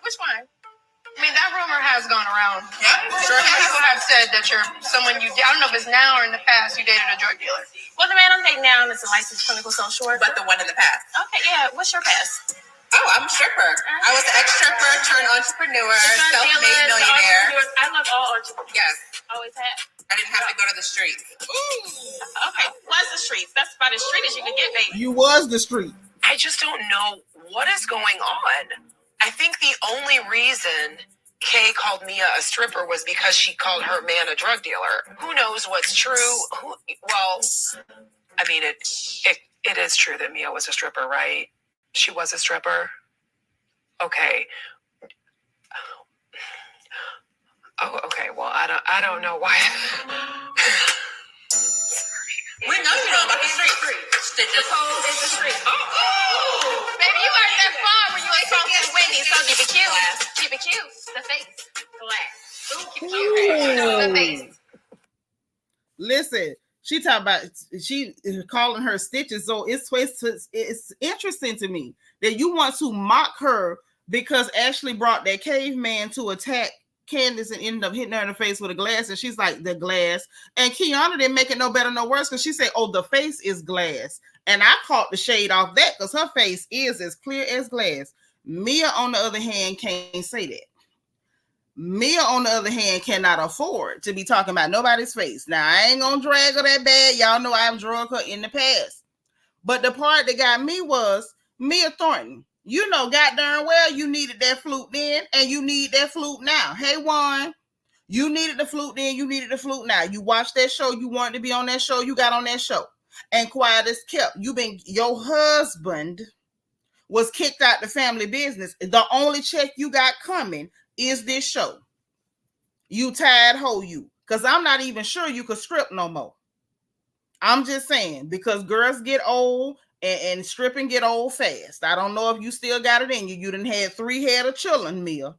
Which one? I mean, that rumor has gone around. Yeah, sure has. People have said that you're someone I don't know if it's now or in the past, you dated a drug dealer. Well, the man I'm dating now is a licensed clinical social worker. But the one in the past. Okay, yeah. What's your past? Oh, I'm a stripper. I was an ex-stripper turned entrepreneur, self-made millionaire. I love all entrepreneurs. Yes. Always have. I didn't have to go to the streets. Okay, was the streets. That's about as street as you could get, baby. You was the street. I just don't know what is going on. I think the only reason Kay called Mia a stripper was because she called her man a drug dealer. Who knows what's true? I mean, it is true that Mia was a stripper, right? She was a stripper? Okay. Oh, okay. Well, I don't know why. We know you know about the street. The pole is the street. Oh! Baby, you learned that far when you were talking to Wendy. So keep it cute. Keep it cute. The face. Glass. Ooh, keep it cute. The face. Listen, She talked about she calling her stitches. So it's interesting to me that you want to mock her because Ashley brought that caveman to attack Candace and ended up hitting her in the face with a glass. And she's like, the glass. And Kiearna didn't make it no better, no worse, because she said, oh, the face is glass. And I caught the shade off that because her face is as clear as glass. Mia, on the other hand, can't say that. Mia, on the other hand, cannot afford to be talking about nobody's face. Now, I ain't gonna drag her that bad. Y'all know I've drugged her in the past. But the part that got me was Mia Thornton. You know goddamn well you needed that flute then, and you need that flute now. Hey, Juan, you needed the flute then, you needed the flute now. You watched that show, you wanted to be on that show, you got on that show. And quiet as kept. Your husband was kicked out the family business. The only check you got coming is this show. You tired hoe you. Because I'm not even sure you could strip no more. I'm just saying, because girls get old and stripping get old fast. I don't know if you still got it in you. You done had 3 head of children, Mia.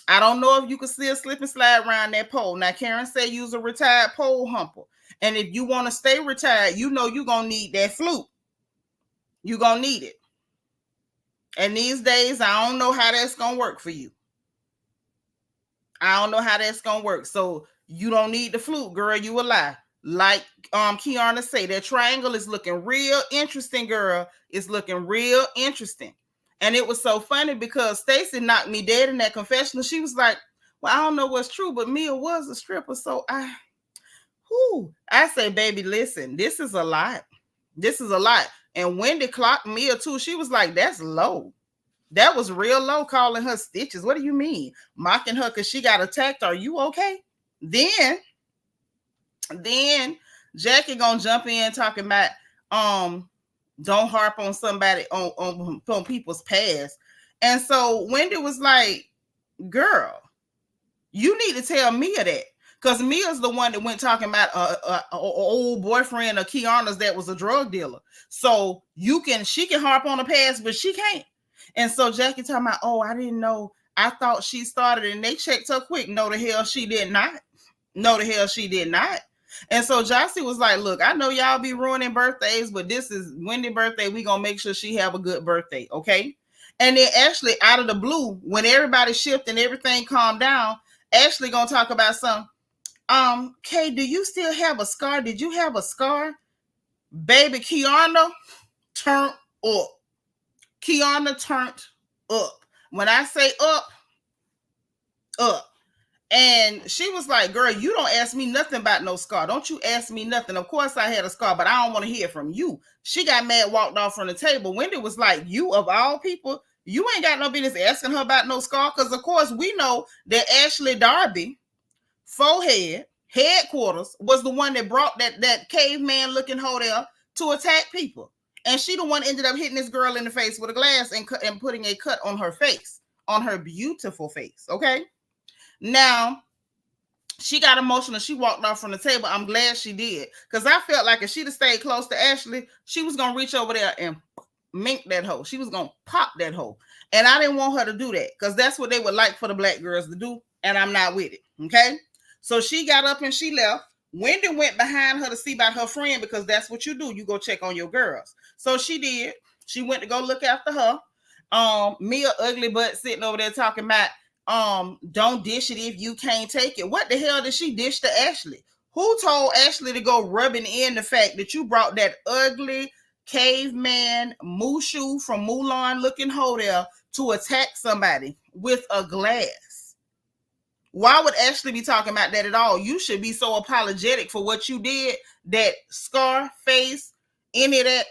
I don't know if you could still slip and slide around that pole. Now, Karen said you's a retired pole humper. And if you want to stay retired, you know you're going to need that flute. You're going to need it. And these days, I don't know how that's going to work for you. I don't know how that's going to work. So you don't need the flute, girl. You a lie. Like Kiearna say, that triangle is looking real interesting, girl. It's looking real interesting. And it was so funny because Stacey knocked me dead in that confessional. She was like, well, I don't know what's true, but Mia was a stripper. So I say, baby, listen, this is a lot. This is a lot. And Wendy clocked Mia too. She was like, that's low. That was real low, calling her stitches. What do you mean? Mocking her because she got attacked. Are you okay? Then Jackie gonna jump in talking about don't harp on somebody on people's past. And so Wendy was like, girl, you need to tell Mia that. Because Mia's the one that went talking about a old boyfriend of Kiearna's that was a drug dealer. So she can harp on the past, but she can't. And so Jackie talking about, oh, I didn't know. I thought she started, and they checked her quick. No, the hell she did not. No, the hell she did not. And so Jossie was like, look, I know y'all be ruining birthdays, but this is Wendy's birthday. We gonna make sure she have a good birthday, okay? And then Ashley, out of the blue, when everybody shifted and everything calmed down, Ashley gonna talk about something. Kay, do you still have a scar? Did you have a scar? Baby, Kiearna turned up. Kiearna turned up. When I say up. And she was like, girl, you don't ask me nothing about no scar. Don't you ask me nothing. Of course I had a scar, but I don't want to hear from you. She got mad, walked off from the table. Wendy was like, you of all people, you ain't got no business asking her about no scar. Because, of course, we know that Ashley Darby, forehead, headquarters, was the one that brought that caveman-looking hoe there to attack people. And she the one ended up hitting this girl in the face with a glass and putting a cut on her face, on her beautiful face, okay? Now, she got emotional. She walked off from the table. I'm glad she did. Because I felt like if she'd have stayed close to Ashley, she was going to reach over there and mink that hoe. She was going to pop that hoe. And I didn't want her to do that because that's what they would like for the black girls to do. And I'm not with it, okay? So she got up and she left. Wendy went behind her to see about her friend because that's what you do. You go check on your girls. So she did. She went to go look after her. Mia ugly butt sitting over there talking about don't dish it if you can't take it. What the hell did she dish to Ashley? Who told Ashley to go rubbing in the fact that you brought that ugly caveman Mushu from Mulan looking hoe there to attack somebody with a glass? Why would Ashley be talking about that at all? You should be so apologetic for what you did. That scar, face, any of that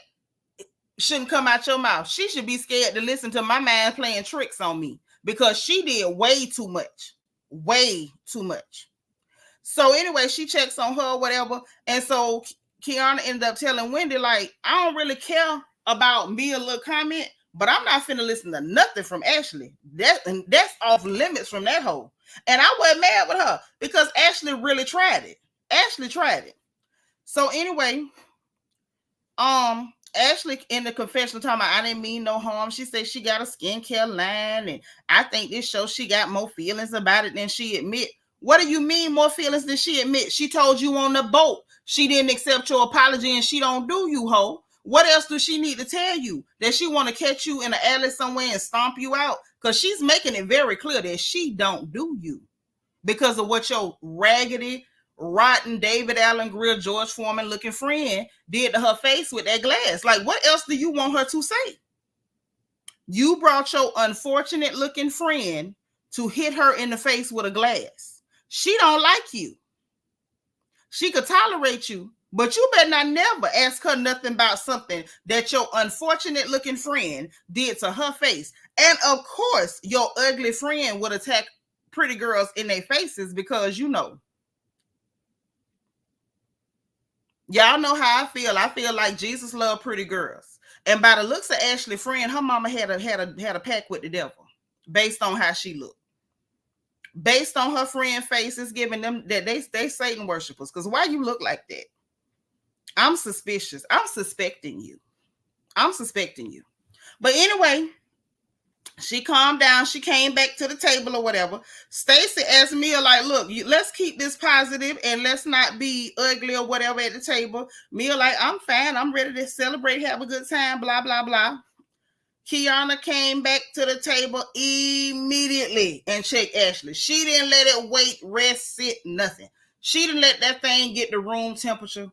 shouldn't come out your mouth. She should be scared to listen to my man playing tricks on me because she did way too much. Way too much. So anyway, she checks on her or whatever. And so Kiearna ended up telling Wendy, like, I don't really care about Mia's little comment, but I'm not finna listen to nothing from Ashley. That's off limits from that hoe. And I wasn't mad with her because Ashley really tried it. Ashley tried it. So anyway, Ashley in the confessional talking about I didn't mean no harm. She said she got a skincare line, and I think this shows she got more feelings about it than she admit. What do you mean more feelings than she admit? She told you on the boat She didn't accept your apology and she don't do you, ho. What else does she need to tell you? That she want to catch you in an alley somewhere and stomp you out? Because she's making it very clear that she don't do you because of what your raggedy, rotten David Allen Greer, George Foreman looking friend did to her face with that glass. Like, what else do you want her to say? You brought your unfortunate looking friend to hit her in the face with a glass. She don't like you. She could tolerate you, but you better not never ask her nothing about something that your unfortunate looking friend did to her face. And of course, your ugly friend would attack pretty girls in their faces because, you know, y'all know how I feel. I feel like Jesus loved pretty girls. And by the looks of Ashley's friend, her mama had a pact with the devil based on how she looked. Based on her friend faces, giving them that they Satan worshipers. Because why you look like that? I'm suspicious. I'm suspecting you. But anyway, she calmed down. She came back to the table or whatever. Stacy asked Mia, like, look, let's keep this positive and let's not be ugly or whatever at the table. Mia, like, I'm fine. I'm ready to celebrate, have a good time, blah, blah, blah. Kiearna came back to the table immediately and checked Ashley. She didn't let it wait, rest, sit, nothing. She didn't let that thing get the room temperature.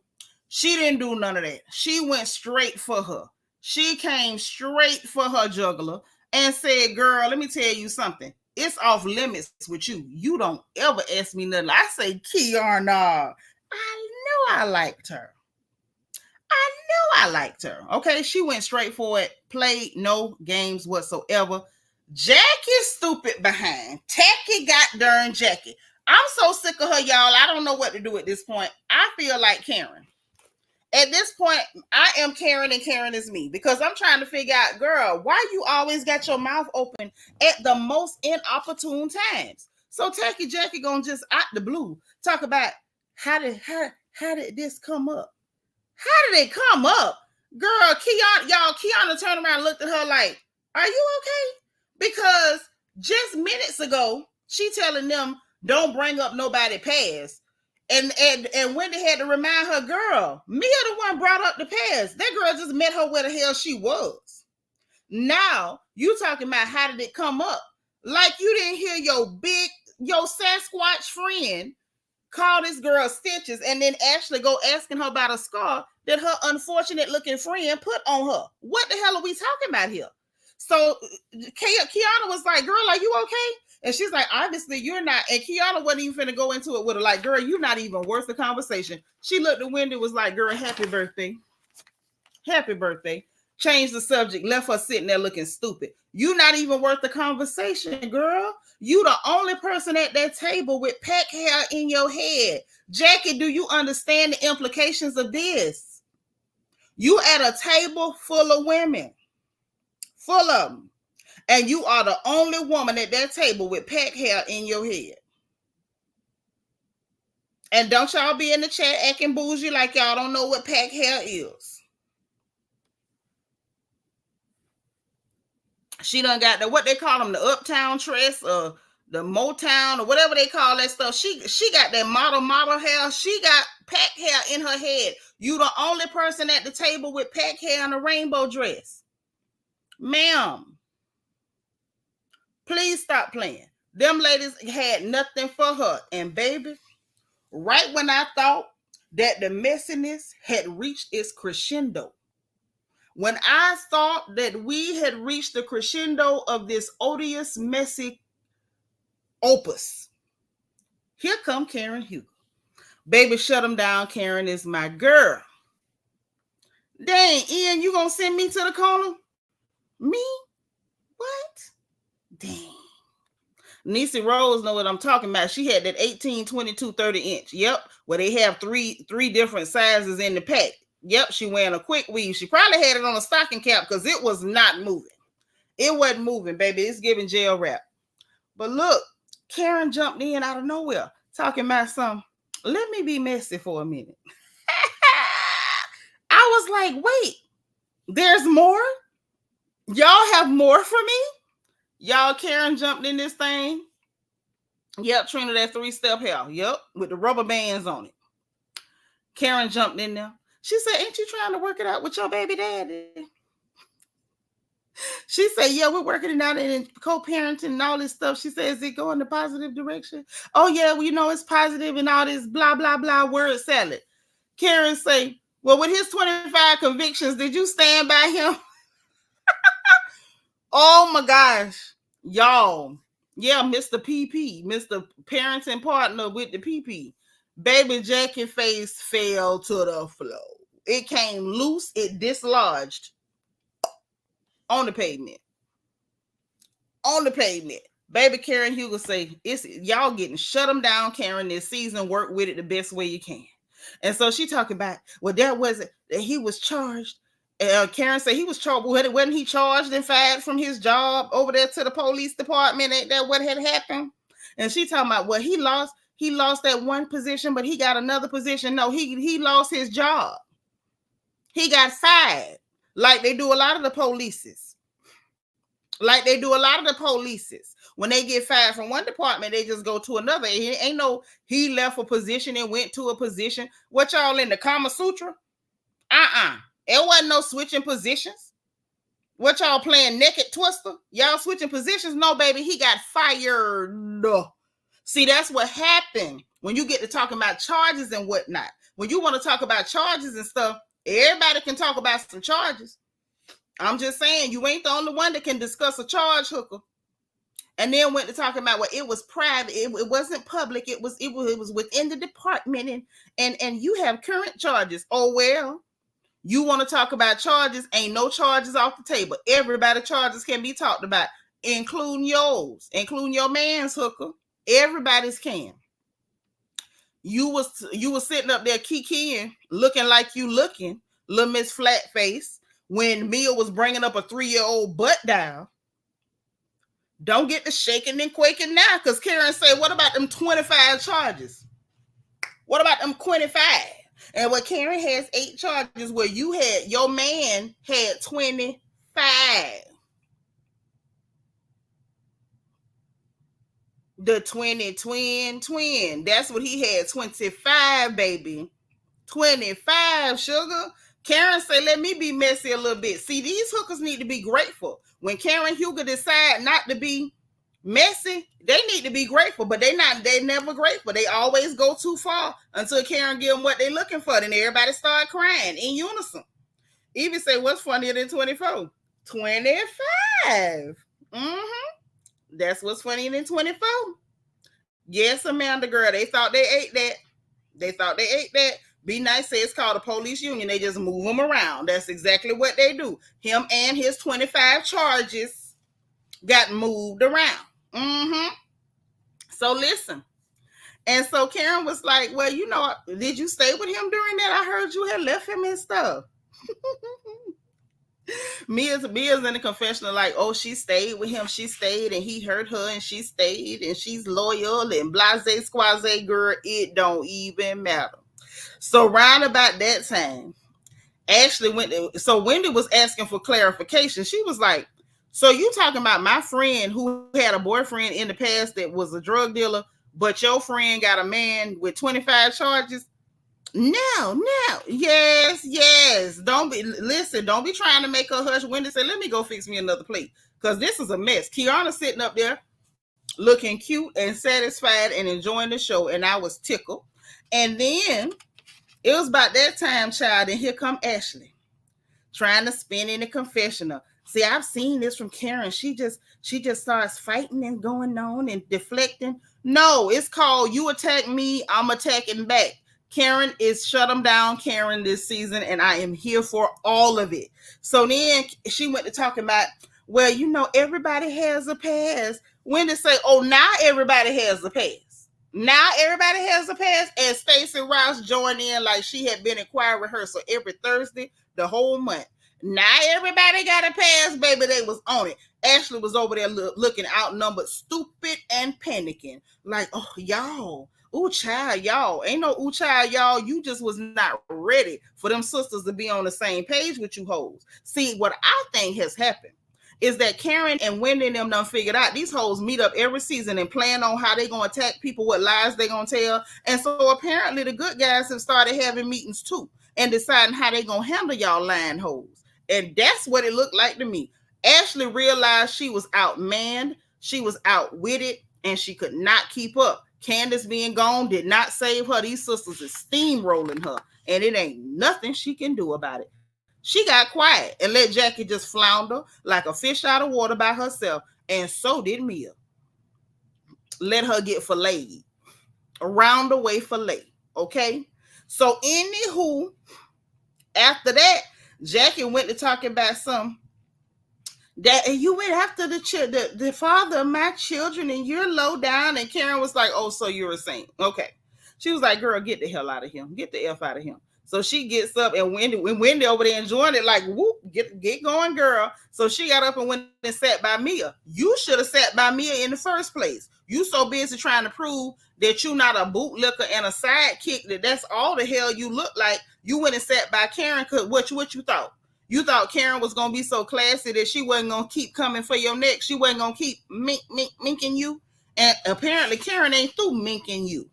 She didn't do none of that. She went straight for her. She came straight for her juggler and said, girl, let me tell you something. It's off limits with you. You don't ever ask me nothing. I say, Kiearna, I knew I liked her. Okay, she went straight for it. Played no games whatsoever. Jackie's stupid behind. Tacky got darn Jackie. I'm so sick of her, y'all. I don't know what to do at this point. I feel like Karen. At this point, I am Karen and Karen is me because I'm trying to figure out, girl, why you always got your mouth open at the most inopportune times? So Tacky Jackie gonna just out the blue talk about how did this come up? How did it come up? Girl, Kiearna turned around and looked at her like, are you okay? Because just minutes ago, she telling them, don't bring up nobody past. And Wendy had to remind her, girl, Mia the one brought up the past. That girl just met her where the hell she was. Now, you talking about how did it come up? Like you didn't hear your Sasquatch friend call this girl Stitches and then Ashley go asking her about a scar that her unfortunate looking friend put on her. What the hell are we talking about here? So Kiearna was like, girl, are you okay? And she's like, obviously you're not. And Kiearna wasn't even finna go into it with her like, girl, you're not even worth the conversation. She looked at Wendy, was like, girl, happy birthday. Happy birthday. Changed the subject, left her sitting there looking stupid. You're not even worth the conversation, girl. You the only person at that table with pack hair in your head. Jackie, do you understand the implications of this? You at a table full of women. Full of them. And you are the only woman at that table with pack hair in your head. And don't y'all be in the chat acting bougie like y'all don't know what pack hair is. She done got the, what they call them, the uptown tress or the Motown or whatever they call that stuff. She got that model hair. She got pack hair in her head. You the only person at the table with pack hair and a rainbow dress. Ma'am, please stop playing. Them ladies had nothing for her. And baby, right when I thought that the messiness had reached its crescendo, when I thought that we had reached the crescendo of this odious, messy opus, here come Karen Hugo. Baby, shut them down. Karen is my girl. Dang, Ian, you gonna send me to the corner? Me? What? Dang. Niecy Rose know what I'm talking about. She had that 18, 22, 30 inch. Yep, where they have three different sizes in the pack. Yep, she wearing a quick weave. She probably had it on a stocking cap because it was not moving. It wasn't moving, baby. It's giving jail wrap. But look, Karen jumped in out of nowhere talking about some, let me be messy for a minute. I was like, wait, there's more? Y'all have more for me? Y'all, Karen jumped in this thing. Yep, Trina, that 3-step hair. Yep, with the rubber bands on it. Karen jumped in there. She said, ain't you trying to work it out with your baby daddy? She said, yeah, we're working it out and co-parenting and all this stuff. She says, is it going the positive direction? Oh, yeah, well, you know, it's positive and all this blah, blah, blah word salad. Karen say, well, with his 25 convictions, did you stand by him? Oh, my gosh. Y'all. Yeah, Mr. PP, Mr. Parenting Partner with the PP. Baby Jackie face fell to the floor. It came loose. It dislodged on the pavement. On the pavement. Baby Karen Hugo say, it's y'all getting shut them down, Karen, this season. Work with it the best way you can. And so she talking about, well, that wasn't, that he was charged. Karen said he was charged. Wasn't he charged and fired from his job over there to the police department? Ain't that what had happened? And she talking about, well, he lost that one position, but he got another position. No, he lost his job. He got fired, like they do a lot of the polices. Like they do a lot of the polices. When they get fired from one department, they just go to another. It ain't no he left a position and went to a position. What y'all in the Kama Sutra? It wasn't no switching positions. What y'all playing naked twister? Y'all switching positions? No, baby, he got fired. See, that's what happened when you get to talking about charges and whatnot. When you want to talk about charges and stuff, everybody can talk about some charges. I'm just saying, you ain't the only one that can discuss a charge, hooker. And then went to talking about, well, it was private, it wasn't public, it was within the department, and you have current charges. Oh, well, you want to talk about charges, ain't no charges off the table. Everybody charges can be talked about, including yours, including your man's, hooker. Everybody's can. You was sitting up there kikiing, looking like you looking, little Miss Flat Face, when Mia was bringing up a 3-year-old butt down. Don't get to shaking and quaking now, because Karen said, what about them 25 charges? What about them 25? And what Karen has 8 charges, where your man had 25. The twin. That's what he had, 25, baby. 25, sugar. Karen say, let me be messy a little bit. See, these hookers need to be grateful. When Karen Hugo decide not to be messy, they need to be grateful, but they never grateful. They always go too far until Karen give them what they looking for. Then everybody start crying in unison. Evie say, what's funnier than 24? 25. That's what's funnier than 24. Yes, Amanda, girl, they thought they ate that. Be Nice say it's called a police union. They just move them around. That's exactly what they do. Him and his 25 charges got moved around. So listen. And so Karen was like, well, you know, did you stay with him during that? I heard you had left him and stuff. Mia's in the confessional like, oh, she stayed with him. She stayed and he hurt her and she stayed and she's loyal and blase squaze, girl. It don't even matter. So round about that time, Ashley so Wendy was asking for clarification. She was like, so you talking about my friend who had a boyfriend in the past that was a drug dealer, but your friend got a man with 25 charges? No. Yes. Don't be trying to make her hush. Wendy said, let me go fix me another plate, because this is a mess. Kiearna sitting up there looking cute and satisfied and enjoying the show, and I was tickled. And then it was about that time, child, and here come Ashley trying to spin in the confessional. See, I've seen this from Karen. She just starts fighting and going on and deflecting. No, it's called you attack me, I'm attacking back. Karen is shut them down, Karen, this season, and I am here for all of it. So then she went to talking about, well, you know, everybody has a past. Wendy say, oh, now everybody has a past. Now everybody has a pass, and Stacey Rouse joined in like she had been in choir rehearsal every Thursday the whole month. Now everybody got a pass, baby. They was on it. Ashley was over there looking outnumbered, stupid and panicking. Like, oh, y'all. Ooh, child, y'all. Ain't no ooh, child, y'all. You just was not ready for them sisters to be on the same page with you hoes. See, what I think has happened is that Karen and Wendy and them done figured out these hoes meet up every season and plan on how they gonna attack people, what lies they gonna tell. And so apparently the good guys have started having meetings too and deciding how they gonna handle y'all lying hoes. And that's what it looked like to me. Ashley realized she was outmanned, she was outwitted, and she could not keep up. Candace being gone did not save her. These sisters is steamrolling her, and it ain't nothing she can do about it. She got quiet and let Jackie just flounder like a fish out of water by herself, and so did Mia. Let her get filleted. Around the way fillet. Okay? So, anywho, after that, Jackie went to talking about some that you went after the father of my children and you're low down. And Karen was like, oh, so you're a saint. Okay. She was like, girl, get the hell out of him. Get the F out of him. So she gets up, and Wendy over there enjoying it, like, whoop, get going, girl. So she got up and went and sat by Mia. You should have sat by Mia in the first place. You so busy trying to prove that you're not a bootlicker and a sidekick, that's all the hell you look like. You went and sat by Karen, because what you thought? You thought Karen was going to be so classy that she wasn't going to keep coming for your neck. She wasn't going to keep minking you. And apparently Karen ain't through minking you.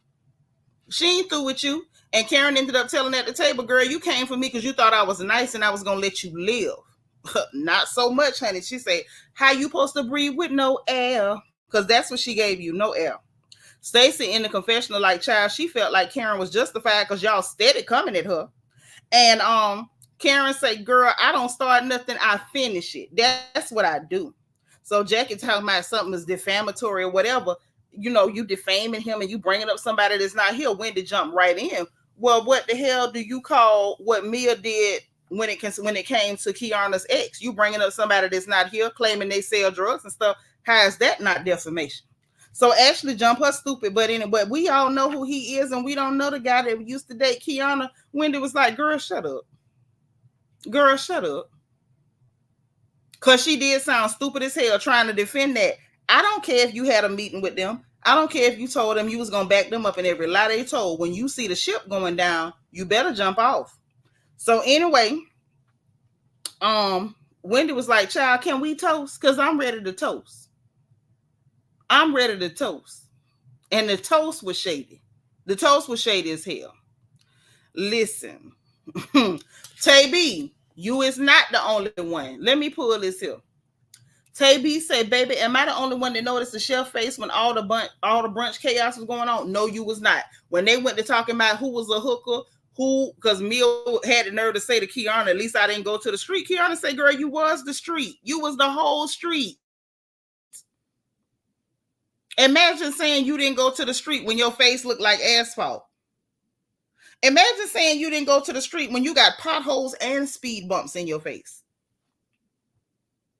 She ain't through with you. And Karen ended up telling at the table, girl, you came for me because you thought I was nice and I was going to let you live. Not so much, honey. She said, how you supposed to breathe with no air? Because that's what she gave you, no air. Stacey in the confessional, like, child, she felt like Karen was justified because y'all steady coming at her. And Karen said, girl, I don't start nothing, I finish it. That's what I do. So Jackie talking about something is defamatory or whatever. You know, you defaming him and you bringing up somebody that's not here. Wendy jumped right in. Well, what the hell do you call what Mia did when it came to Kiearna's ex? You bringing up somebody that's not here, claiming they sell drugs and stuff. How is that not defamation? So Ashley jumped her stupid butt in it, but we all know who he is, and we don't know the guy that used to date Kiearna. Wendy was like, girl, shut up. Girl, shut up. Because she did sound stupid as hell trying to defend that. I don't care if you had a meeting with them. I don't care if you told them you was going to back them up in every lie they told. When you see the ship going down, you better jump off. So anyway, Wendy was like, child, can we toast? Because I'm ready to toast. I'm ready to toast. And the toast was shady. The toast was shady as hell. Listen. Tay B, you is not the only one. Let me pull this here. Tay B said, baby, am I the only one that noticed the chef face when all the brunch chaos was going on? No, you was not. When they went to talking about who was a hooker, because Mia had the nerve to say to Kiearna, at least I didn't go to the street. Kiearna said, girl, you was the street. You was the whole street. Imagine saying you didn't go to the street when your face looked like asphalt. Imagine saying you didn't go to the street when you got potholes and speed bumps in your face.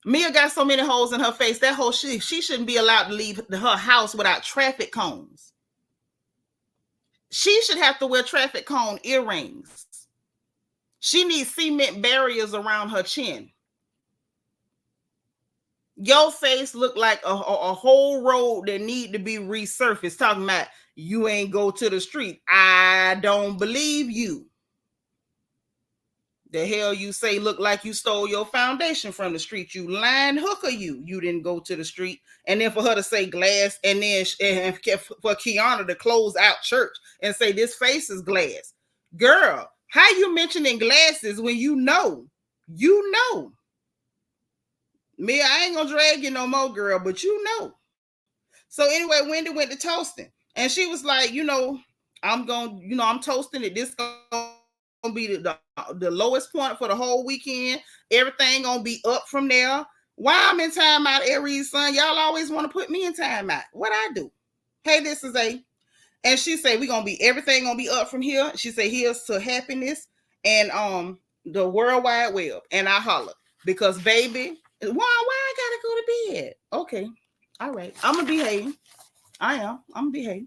Mia got so many holes in her face, that whole she shouldn't be allowed to leave her house without traffic cones. She should have to wear traffic cone earrings. She needs cement barriers around her chin. Your face look like a whole road that need to be resurfaced. Talking about you ain't go to the street. I don't believe you. The hell you say look like you stole your foundation from the street. You lying hooker, you didn't go to the street. And then for her to say glass, and then for Kiearna to close out church and say this face is glass. Girl, how you mentioning glasses when you know? Me, I ain't gonna drag you no more, girl, but you know. So anyway, Wendy went to toasting. And she was like, I'm toasting it. This gonna be the lowest point for the whole weekend. Everything gonna be up from there. Why I'm in timeout, Aries son? Y'all always want to put me in timeout. What I do? Hey, this is A. And she said everything gonna be up from here. She said here's to happiness and the World Wide Web. And I holler because baby, why I gotta go to bed? Okay, all right. I'm gonna behave. I'm gonna behave.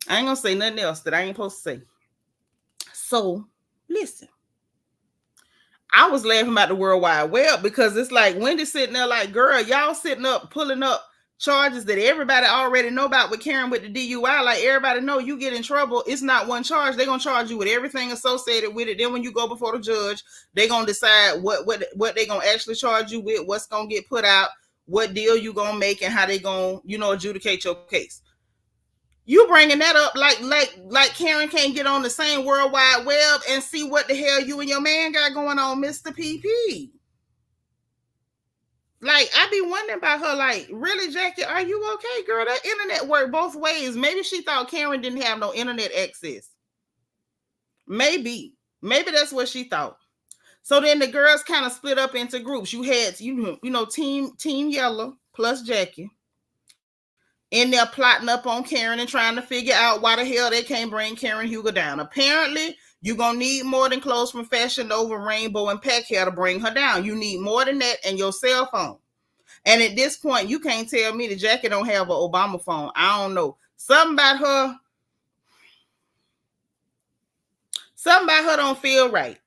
I ain't gonna say nothing else that I ain't supposed to say. So, listen. I was laughing about the World Wide Web because it's like Wendy sitting there like, girl, y'all sitting up, pulling up charges that everybody already know about with Karen with the DUI. Like everybody know, you get in trouble, it's not one charge. They're gonna charge you with everything associated with it. Then when you go before the judge, they're gonna decide what they're gonna actually charge you with, what's gonna get put out, what deal you gonna make, and how they gonna, adjudicate your case. You bringing that up like Karen can't get on the same World Wide Web and see what the hell you and your man got going on, Mr. PP. Like, I be wondering about her, like, really, Jackie, are you okay, girl? That internet worked both ways. Maybe she thought Karen didn't have no internet access. Maybe that's what she thought. So then the girls kind of split up into groups. You had, Team Yellow plus Jackie in there plotting up on Karen and trying to figure out why the hell they can't bring Karen Huger down. Apparently, you're going to need more than Clothes from Fashion Nova, Rainbow, and Pack Hair to bring her down. You need more than that and your cell phone. And at this point, you can't tell me that Jackie don't have an Obama phone. I don't know. Something about her don't feel right.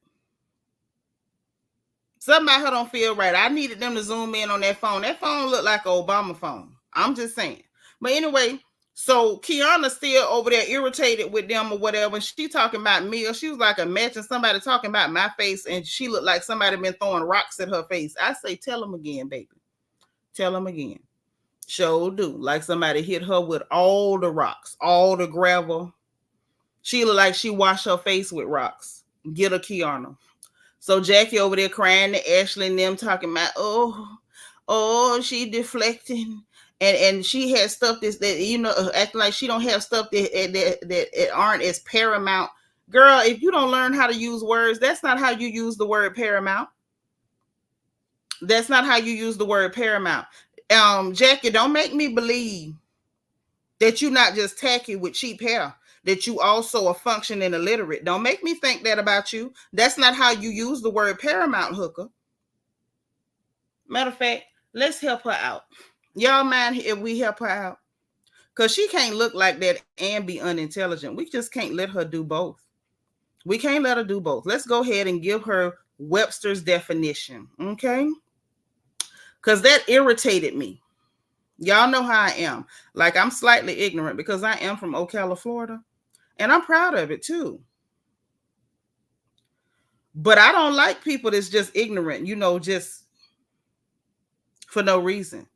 Something about her don't feel right. I needed them to zoom in on that phone. That phone looked like an Obama phone. I'm just saying. But anyway, so Kiearna still over there irritated with them or whatever. And she talking about Mia. She was like, imagine somebody talking about my face, and she looked like somebody been throwing rocks at her face. I say, tell them again, baby. Tell them again. Sure do. Like somebody hit her with all the rocks, all the gravel. She looked like she washed her face with rocks. Get her, Kiearna. So Jackie over there crying to Ashley and them talking about, oh, she deflecting. And she had stuff that acting like she don't have stuff that aren't as paramount. Girl, if you don't learn how to use words, that's not how you use the word paramount. That's not how you use the word paramount. Jackie, don't make me believe that you're not just tacky with cheap hair, that you also are functioning illiterate. Don't make me think that about you. That's not how you use the word paramount, hooker. Matter of fact, let's help her out. Y'all mind if we help her out? Because she can't look like that and be unintelligent. We just can't let her do both. We can't let her do both. Let's go ahead and give her Webster's definition, okay? Because that irritated me. Y'all know how I am. Like, I'm slightly ignorant because I am from Ocala, Florida. And I'm proud of it, too. But I don't like people that's just ignorant, just for no reason.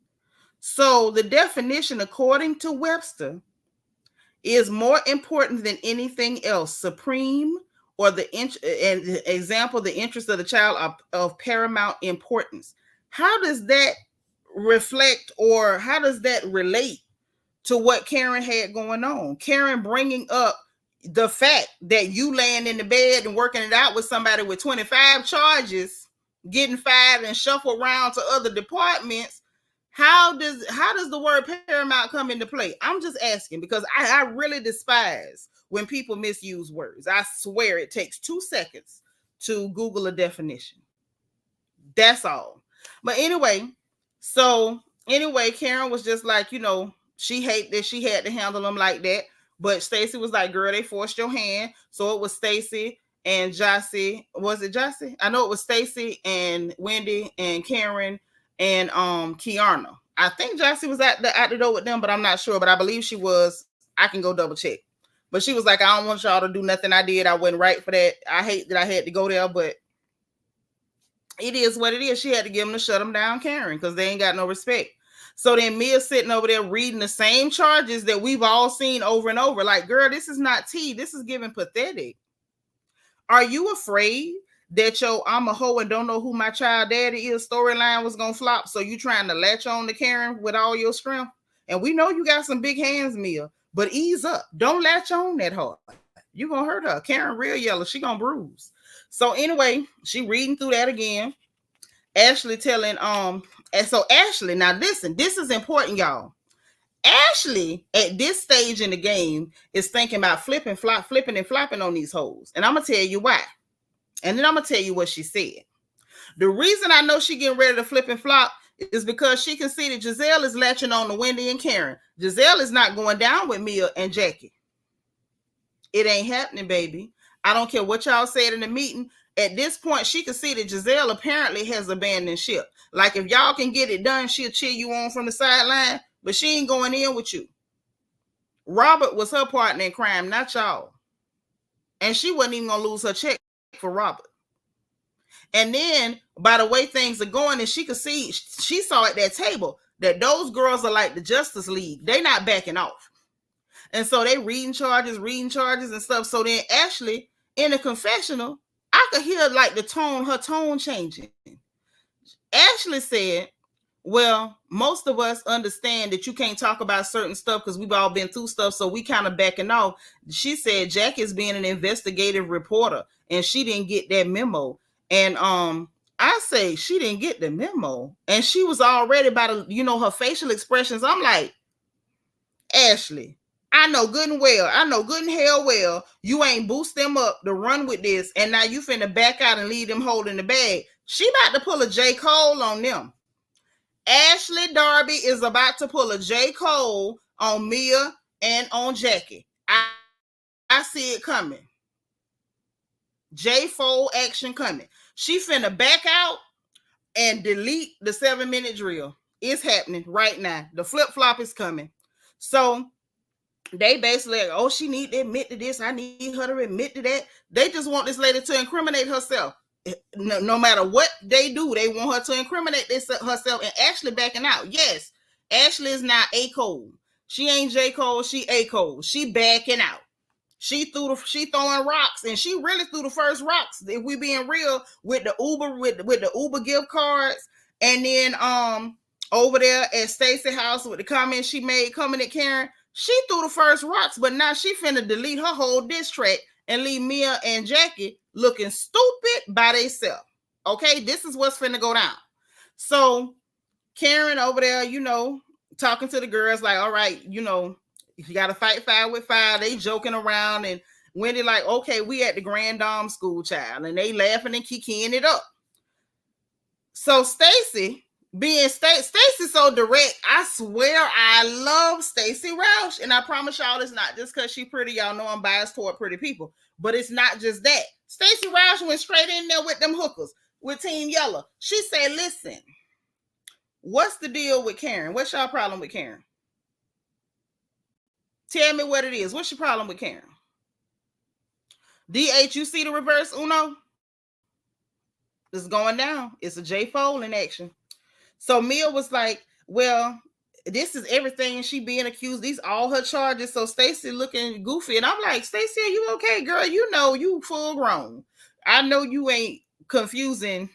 So the definition, according to Webster, is more important than anything else, supreme, or the interest of the child are of paramount importance. How does that reflect, or how does that relate to what Karen had going on? Karen bringing up the fact that you laying in the bed and working it out with somebody with 25 charges, getting fired and shuffled around to other departments. How does the word paramount come into play? I'm just asking, because I really despise when people misuse words. I swear it takes 2 seconds to Google a definition. That's all. But anyway, Karen was just like, she hate that she had to handle them like that. But Stacey was like, girl, they forced your hand. So it was Stacey and Jossie. Was it Jossie? I know it was Stacey and Wendy and Karen and Kiearna. I think Jossie was at the door with them, but I'm not sure. But I believe she was. I can go double check. But she was like, I don't want y'all to do nothing I did. I wasn't right for that. I hate that I had to go there, but it is what it is. She had to give them to shut them down, Karen, because they ain't got no respect. So then Mia's sitting over there reading the same charges that we've all seen over and over. Like, girl, this is not tea. This is giving pathetic. Are you afraid that your I'm a hoe and don't know who my child daddy is storyline was going to flop? So you trying to latch on to Karen with all your strength? And we know you got some big hands, Mia, but ease up. Don't latch on that hard. You're going to hurt her. Karen real yellow. She going to bruise. So anyway, she reading through that again. Ashley telling, and so Ashley, now listen, this is important, y'all. Ashley, at this stage in the game, is thinking about flipping and flopping on these hoes. And I'm going to tell you why. And then I'm going to tell you what she said. The reason I know she getting ready to flip and flop is because she can see that Giselle is latching on to Wendy and Karen. Giselle is not going down with Mia and Jackie. It ain't happening, baby. I don't care what y'all said in the meeting. At this point, she can see that Giselle apparently has abandoned ship. Like, if y'all can get it done, she'll cheer you on from the sideline. but she ain't going in with you. Robert was her partner in crime, not y'all. And she wasn't even going to lose her check for Robert. And then, by the way things are going, and she could see, she saw at that table that those girls are like the Justice League. They not backing off. And so they reading charges and stuff. So then Ashley, in the confessional, I could hear like her tone changing. Ashley said, well, most of us understand that you can't talk about certain stuff because we've all been through stuff, so we kind of backing off. She said Jack is being an investigative reporter, and she didn't get that memo. And I say she didn't get the memo, and she was already by the, her facial expressions. I'm like, Ashley, I know good and hell well, you ain't boost them up to run with this, and now you finna back out and leave them holding the bag. She about to pull a J. Cole on them. Ashley Darby is about to pull a J. Cole on Mia and on Jackie. I see it coming. J4 action coming. She finna back out and delete the 7-minute drill. It's happening right now. The flip-flop is coming. So they basically like, oh, she need to admit to this. I need her to admit to that. They just want this lady to incriminate herself. No matter what they do, they want her to incriminate herself. And Ashley backing out. Yes, Ashley is now A. Cole. She ain't J. Cole. She A. Cole. She backing out. She throwing rocks, and she really threw the first rocks. If we being real, with the Uber with the Uber gift cards, and then over there at Stacey house with the comments she made coming at Karen, she threw the first rocks. But now she finna delete her whole diss track and leave Mia and Jackie looking stupid by themselves. Okay, this is what's finna go down. So Karen over there, talking to the girls like, all right, if you got to fight fire with fire, they joking around. And Wendy like, okay, we at the Grand Dome school, child. And they laughing and kicking it up. So Stacey, being Stacey so direct, I swear I love Stacey Roush. And I promise y'all it's not just because she's pretty. Y'all know I'm biased toward pretty people. But it's not just that. Stacey Roush went straight in there with them hookers, with Team Yellow. She said, listen, what's the deal with Karen? What's y'all problem with Karen? Tell me what it is. What's your problem with Karen? DH, you see the reverse Uno? It's going down. It's a J Fold in action. So Mia was like, well, this is everything. She being accused. These all her charges. So Stacey looking goofy. And I'm like, Stacey, are you okay, girl? You full grown. I know you ain't confusing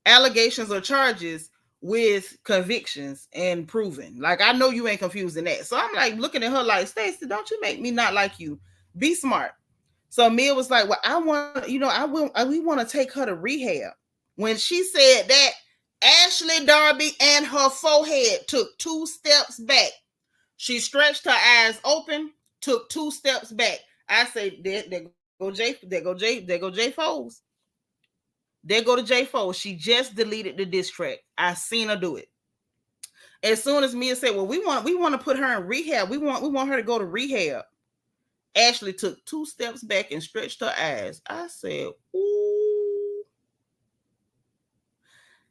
allegations or charges with convictions and proven. Like, I know you ain't confusing that. So I'm like looking at her like, Stacey, don't you make me not like you. Be smart. So Mia was like, well, we want to take her to rehab. When she said that, Ashley Darby and her forehead took 2 steps back. She stretched her eyes open, took 2 steps back. I say, there go J Foles. There go to J Foles. She just deleted the diss track. I seen her do it. As soon as Mia said, well, we want to put her in rehab. We want her to go to rehab. Ashley took 2 steps back and stretched her eyes. I said, ooh.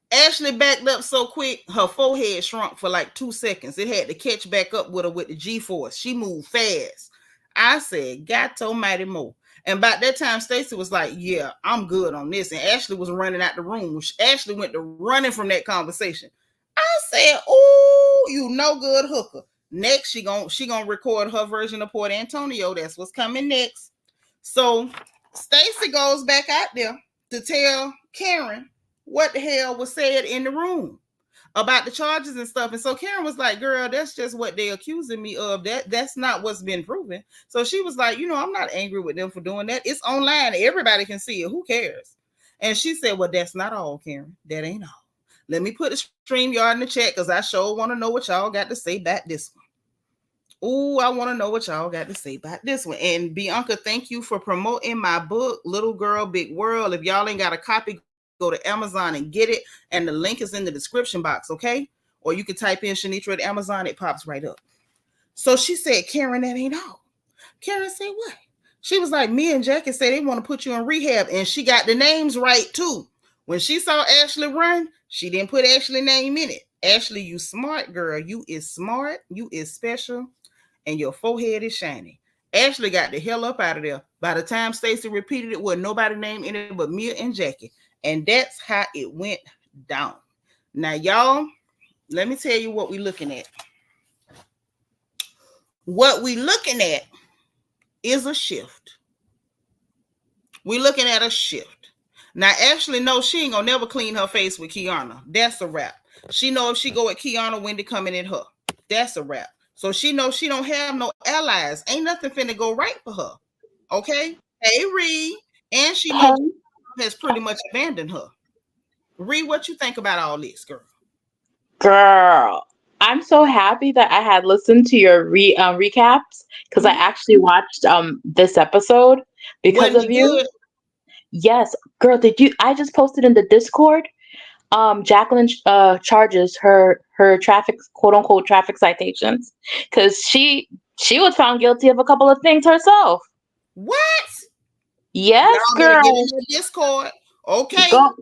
Ashley backed up so quick, her forehead shrunk for like 2 seconds. It had to catch back up with her with the G-force. She moved fast. I said, God almighty mo. And by that time, Stacey was like, yeah, I'm good on this. And Ashley was running out the room. Ashley went to running from that conversation. I said, ooh, you no good hooker. Next, she gonna record her version of Port Antonio. That's what's coming next. So Stacey goes back out there to tell Karen what the hell was said in the room about the charges and stuff. And so Karen was like, girl, that's just what they accusing me of. That's not what's been proven. So she was like, I'm not angry with them for doing that. It's online. Everybody can see it. Who cares? And she said, well, that's not all, Karen. That ain't all. Let me put a StreamYard in the chat because I sure want to know what y'all got to say about this one. Ooh, I want to know what y'all got to say about this one. And Bianca, thank you for promoting my book, Little Girl, Big World. If y'all ain't got a copy, go to Amazon and get it. And the link is in the description box, okay? Or you can type in Sheanitra at Amazon. It pops right up. So she said, Karen, that ain't all. Karen said, what? She was like, me and Jackie say they want to put you in rehab. And she got the names right, too. When she saw Ashley run, she didn't put Ashley's name in it. Ashley, you smart girl. You is smart. You is special. And your forehead is shiny. Ashley got the hell up out of there. By the time Stacey repeated it, wasn't nobody named in it but Mia and Jackie. And that's how it went down. Now, y'all, let me tell you what we're looking at. What we're looking at is a shift. We're looking at a shift. Now, Ashley knows she ain't gonna never clean her face with Kiearna. That's a wrap. She know if she go at Kiearna, Wendy coming at her. That's a wrap. So she knows she don't have no allies. Ain't nothing finna go right for her. Okay? Hey, Ree. And she knows has pretty much abandoned her. Ree, what you think about all this, girl? Girl, I'm so happy that I had listened to your recaps because I actually watched this episode because Wasn't of it you. good? Yes, girl, I just posted in the Discord. Jacqueline charges her traffic, quote unquote, traffic citations because she was found guilty of a couple of things herself. What? Yes, Y'all better girl. get in the Discord. Okay. Go.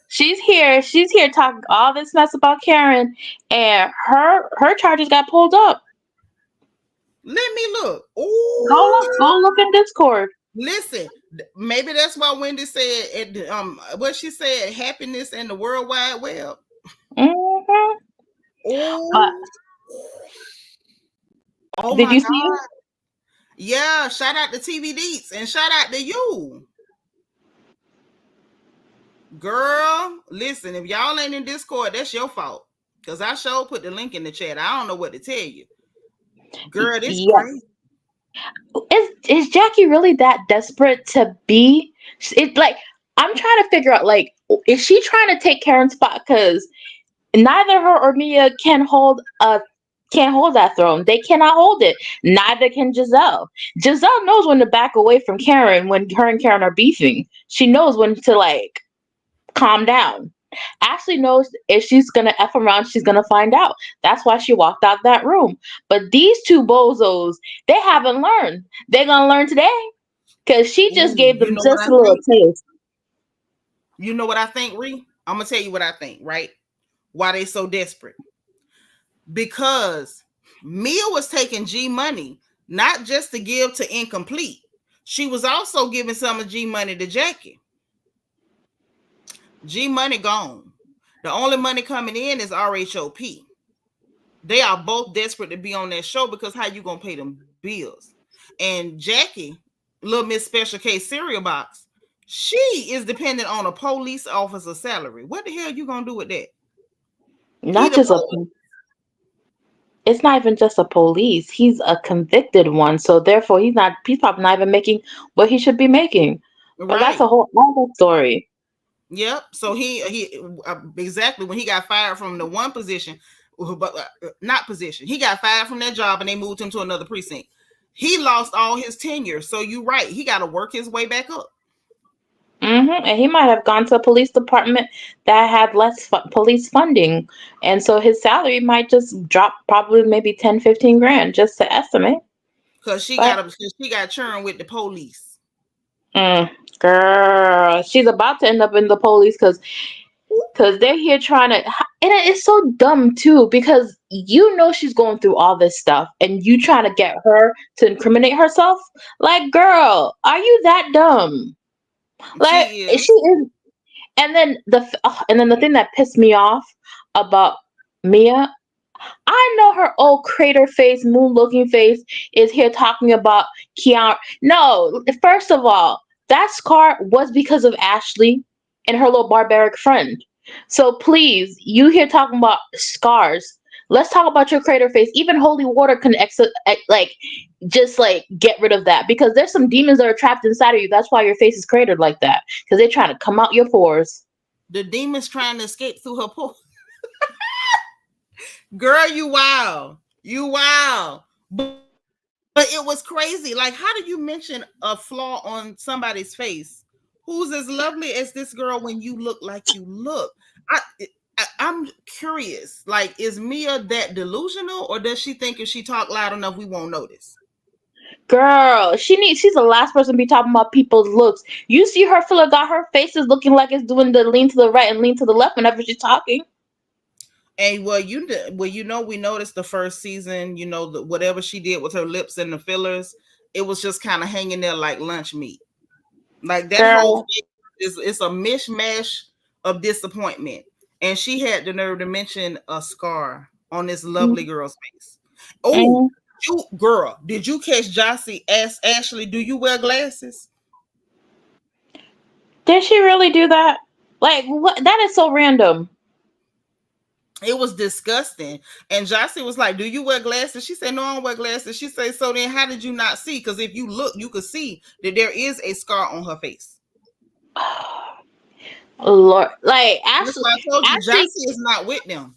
She's here talking all this mess about Karen, and her charges got pulled up. Let me look. Ooh. Go look in Discord. Listen, maybe that's why Wendy said what she said, happiness in the World Wide Web. Mm-hmm. Oh did my you God. see it? Yeah, shout out to TV Deets and shout out to you. Girl, listen, if y'all ain't in Discord, that's your fault. Because I sure put the link in the chat. I don't know what to tell you. Girl, this crazy. Is Jackie really that desperate to be? It's like, I'm trying to figure out, like, is she trying to take Karen's spot? Because neither her or Mia can't hold that throne. They cannot hold it. Neither can Giselle. Giselle knows when to back away from Karen when her and Karen are beefing. She knows when to, like, calm down. Ashley knows if she's gonna F around, she's gonna find out. That's why she walked out that room. But these two bozos, they haven't learned. They're gonna learn today. Because she just gave them just a little taste. You know what I think, Ree? I'm gonna tell you what I think, right? Why they so desperate. Because Mia was taking G money, not just to give to Incomplete. She was also giving some of G money to Jackie. G money gone. The only money coming in is RHOP. They are both desperate to be on that show because how you gonna pay them bills? And Jackie, little Miss Special Case cereal box, she is dependent on a police officer salary. What the hell you gonna do with that? Not just it's not even just a police. He's a convicted one, so therefore he's probably not even making what he should be making. Right. But that's a whole other story. Yep. So he exactly when he got fired from the one position, but not position. He got fired from that job and they moved him to another precinct. He lost all his tenure. So you're right. He got to work his way back up. Mm-hmm. And he might have gone to a police department that had less police funding. And so his salary might just drop probably maybe 10, 15 grand just to estimate. Because she got churned with the police. Girl, she's about to end up in the police because they're here trying to, and it's so dumb too because you know she's going through all this stuff and you trying to get her to incriminate herself. Like, girl, are you that dumb? Like, she is. And then the thing that pissed me off about Mia, I know her old crater face, moon looking face is here talking about Kiearna. No, first of all, that scar was because of Ashley and her little barbaric friend. So please, you here talking about scars. Let's talk about your crater face. Even holy water can get rid of that because there's some demons that are trapped inside of you. That's why your face is cratered like that because they're trying to come out your pores. The demon's trying to escape through her pores. Girl, you wild. But it was crazy. Like, how do you mention a flaw on somebody's face who's as lovely as this girl when you look like you look? I'm curious. Like, is Mia that delusional, or does she think if she talk loud enough, we won't notice? Girl, she's the last person to be talking about people's looks. You see her filler got her faces looking like it's doing the lean to the right and lean to the left whenever she's talking. And we noticed the first season, whatever she did with her lips and the fillers, it was just kind of hanging there like lunch meat. Like that whole Girl. thing it's a mishmash of disappointment. And she had the nerve to mention a scar on this lovely girl's face. Oh, Mm. did you catch Jossie ask Ashley, do you wear glasses? Did she really do that? Like, what? That is so random. It was disgusting. And Jossie was like, do you wear glasses? She said, no, I don't wear glasses. She said, so then how did you not see? Because if you look, you could see that there is a scar on her face. Lord, like That's why I told you, Ashley, Jossie is not with them.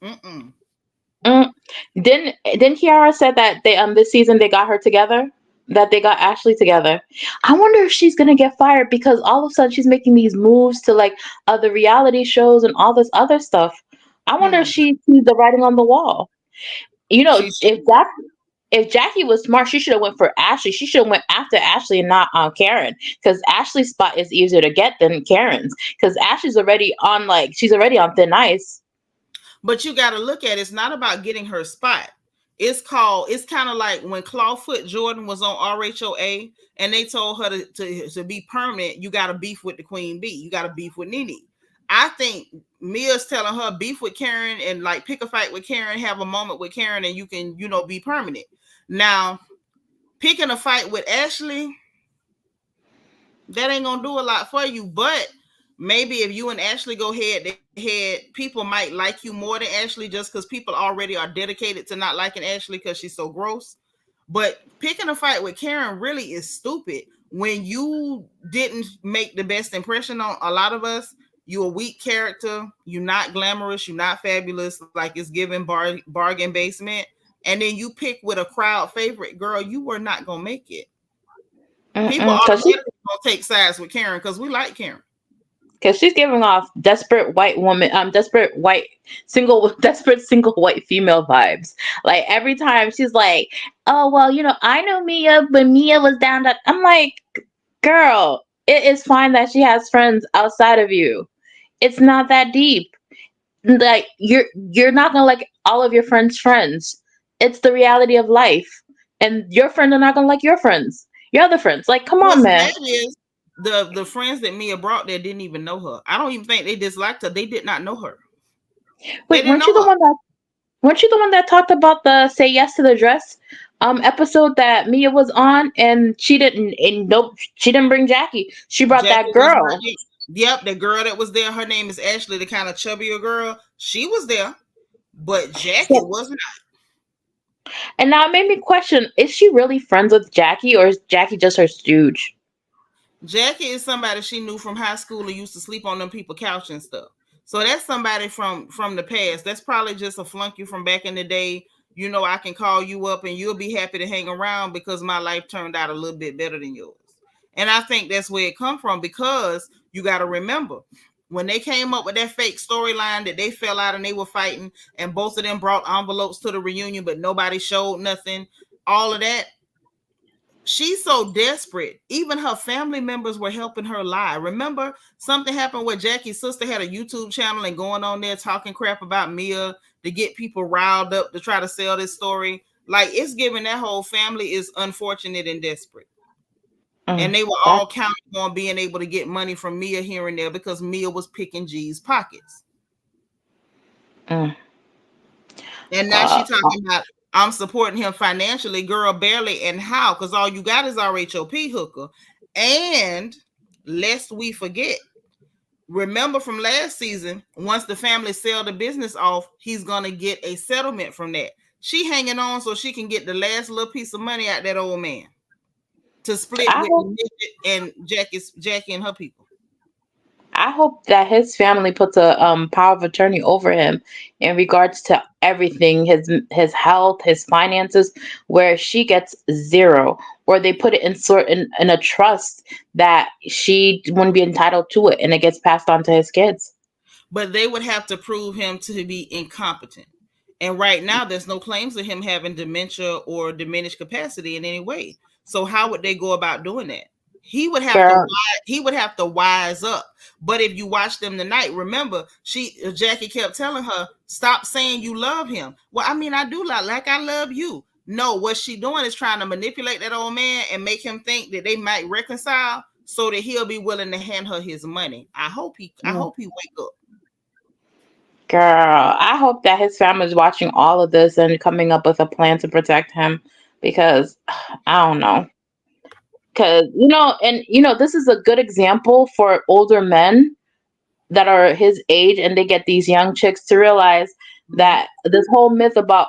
Mm-mm. mm, didn't Kiara said that they this season they got her together, that they got Ashley together. I wonder if she's gonna get fired because all of a sudden she's making these moves to like other reality shows and all this other stuff. I wonder if she sees the writing on the wall. You know, She should. if Jackie was smart, she should have went for Ashley. She should have went after Ashley and not Karen, because Ashley's spot is easier to get than Karen's. Because Ashley's already on she's already on thin ice. But you got to look at it. It's not about getting her spot. It's kind of like when Clawfoot Jordan was on RHOA and they told her to be permanent, you got to beef with the Queen Bee. You got to beef with Nene. I think Mia's telling her beef with Karen and like pick a fight with Karen, have a moment with Karen, and you can, be permanent. Now, picking a fight with Ashley, that ain't gonna do a lot for you. But maybe if you and Ashley go head to head, people might like you more than Ashley just because people already are dedicated to not liking Ashley because she's so gross. But picking a fight with Karen really is stupid when you didn't make the best impression on a lot of us. You're a weak character. You're not glamorous. You're not fabulous. Like it's given bargain basement. And then you pick with a crowd favorite, girl, you were not going to make it. People Because automatically going to take sides with Karen because we like Karen. she's giving off desperate white woman, desperate single white female vibes. Like every time she's like, "Oh well, I know Mia, but Mia was down." That I'm like, girl, it is fine that she has friends outside of you. It's not that deep. Like you're not gonna like all of your friends. It's the reality of life, and your friends are not gonna like your other friends. Like, come on, What's man. bad is the friends that Mia brought there didn't even know her. I don't even think they disliked her. They did not know her. They Wait, didn't know her. weren't you the one that talked about the "Say Yes to the Dress" episode that Mia was on, and she didn't, and nope, she didn't bring Jackie. She brought that Jackie was not girl. there. Yep, the girl that was there, her name is Ashley, the kind of chubbier girl. She was there, but Jackie So, was not. and now it made me question: is she really friends with Jackie, or is Jackie just her stooge? Jackie is somebody she knew from high school and used to sleep on them people couch and stuff. So that's somebody from the past. That's probably just a flunky from back in the day. I can call you up and you'll be happy to hang around because my life turned out a little bit better than yours. And I think that's where it come from because you got to remember when they came up with that fake storyline that they fell out and they were fighting and both of them brought envelopes to the reunion, but nobody showed nothing. All of that, she's so desperate. Even her family members were helping her lie. Remember, something happened where Jackie's sister had a YouTube channel and going on there talking crap about Mia to get people riled up to try to sell this story. Like, it's given that whole family is unfortunate and desperate. And they were That, all counting on being able to get money from Mia here and there because Mia was picking G's pockets. mm, And now she uh, talking about I'm supporting him financially, girl, barely, and how? Because all you got is RHOP hooker. And lest we forget, remember from last season, once the family sell the business off, he's gonna get a settlement from that. She hanging on so she can get the last little piece of money out that old man to split I with hope and Jackie and her people. I hope that his family puts a power of attorney over him in regards to everything, his health, his finances, where she gets zero, or they put it in a trust that she wouldn't be entitled to it, and it gets passed on to his kids. But they would have to prove him to be incompetent. And right now, there's no claims of him having dementia or diminished capacity in any way. So how would they go about doing that? He would have to Girl, wise up. But if you watch them tonight, remember Jackie kept telling her, stop saying you love him. Well, I mean, I do like I love you. No, what she doing is trying to manipulate that old man and make him think that they might reconcile so that he'll be willing to hand her his money. I hope he wake up. girl, I hope that his family's watching all of this and coming up with a plan to protect him because I don't know. Because, this is a good example for older men that are his age and they get these young chicks to realize that this whole myth about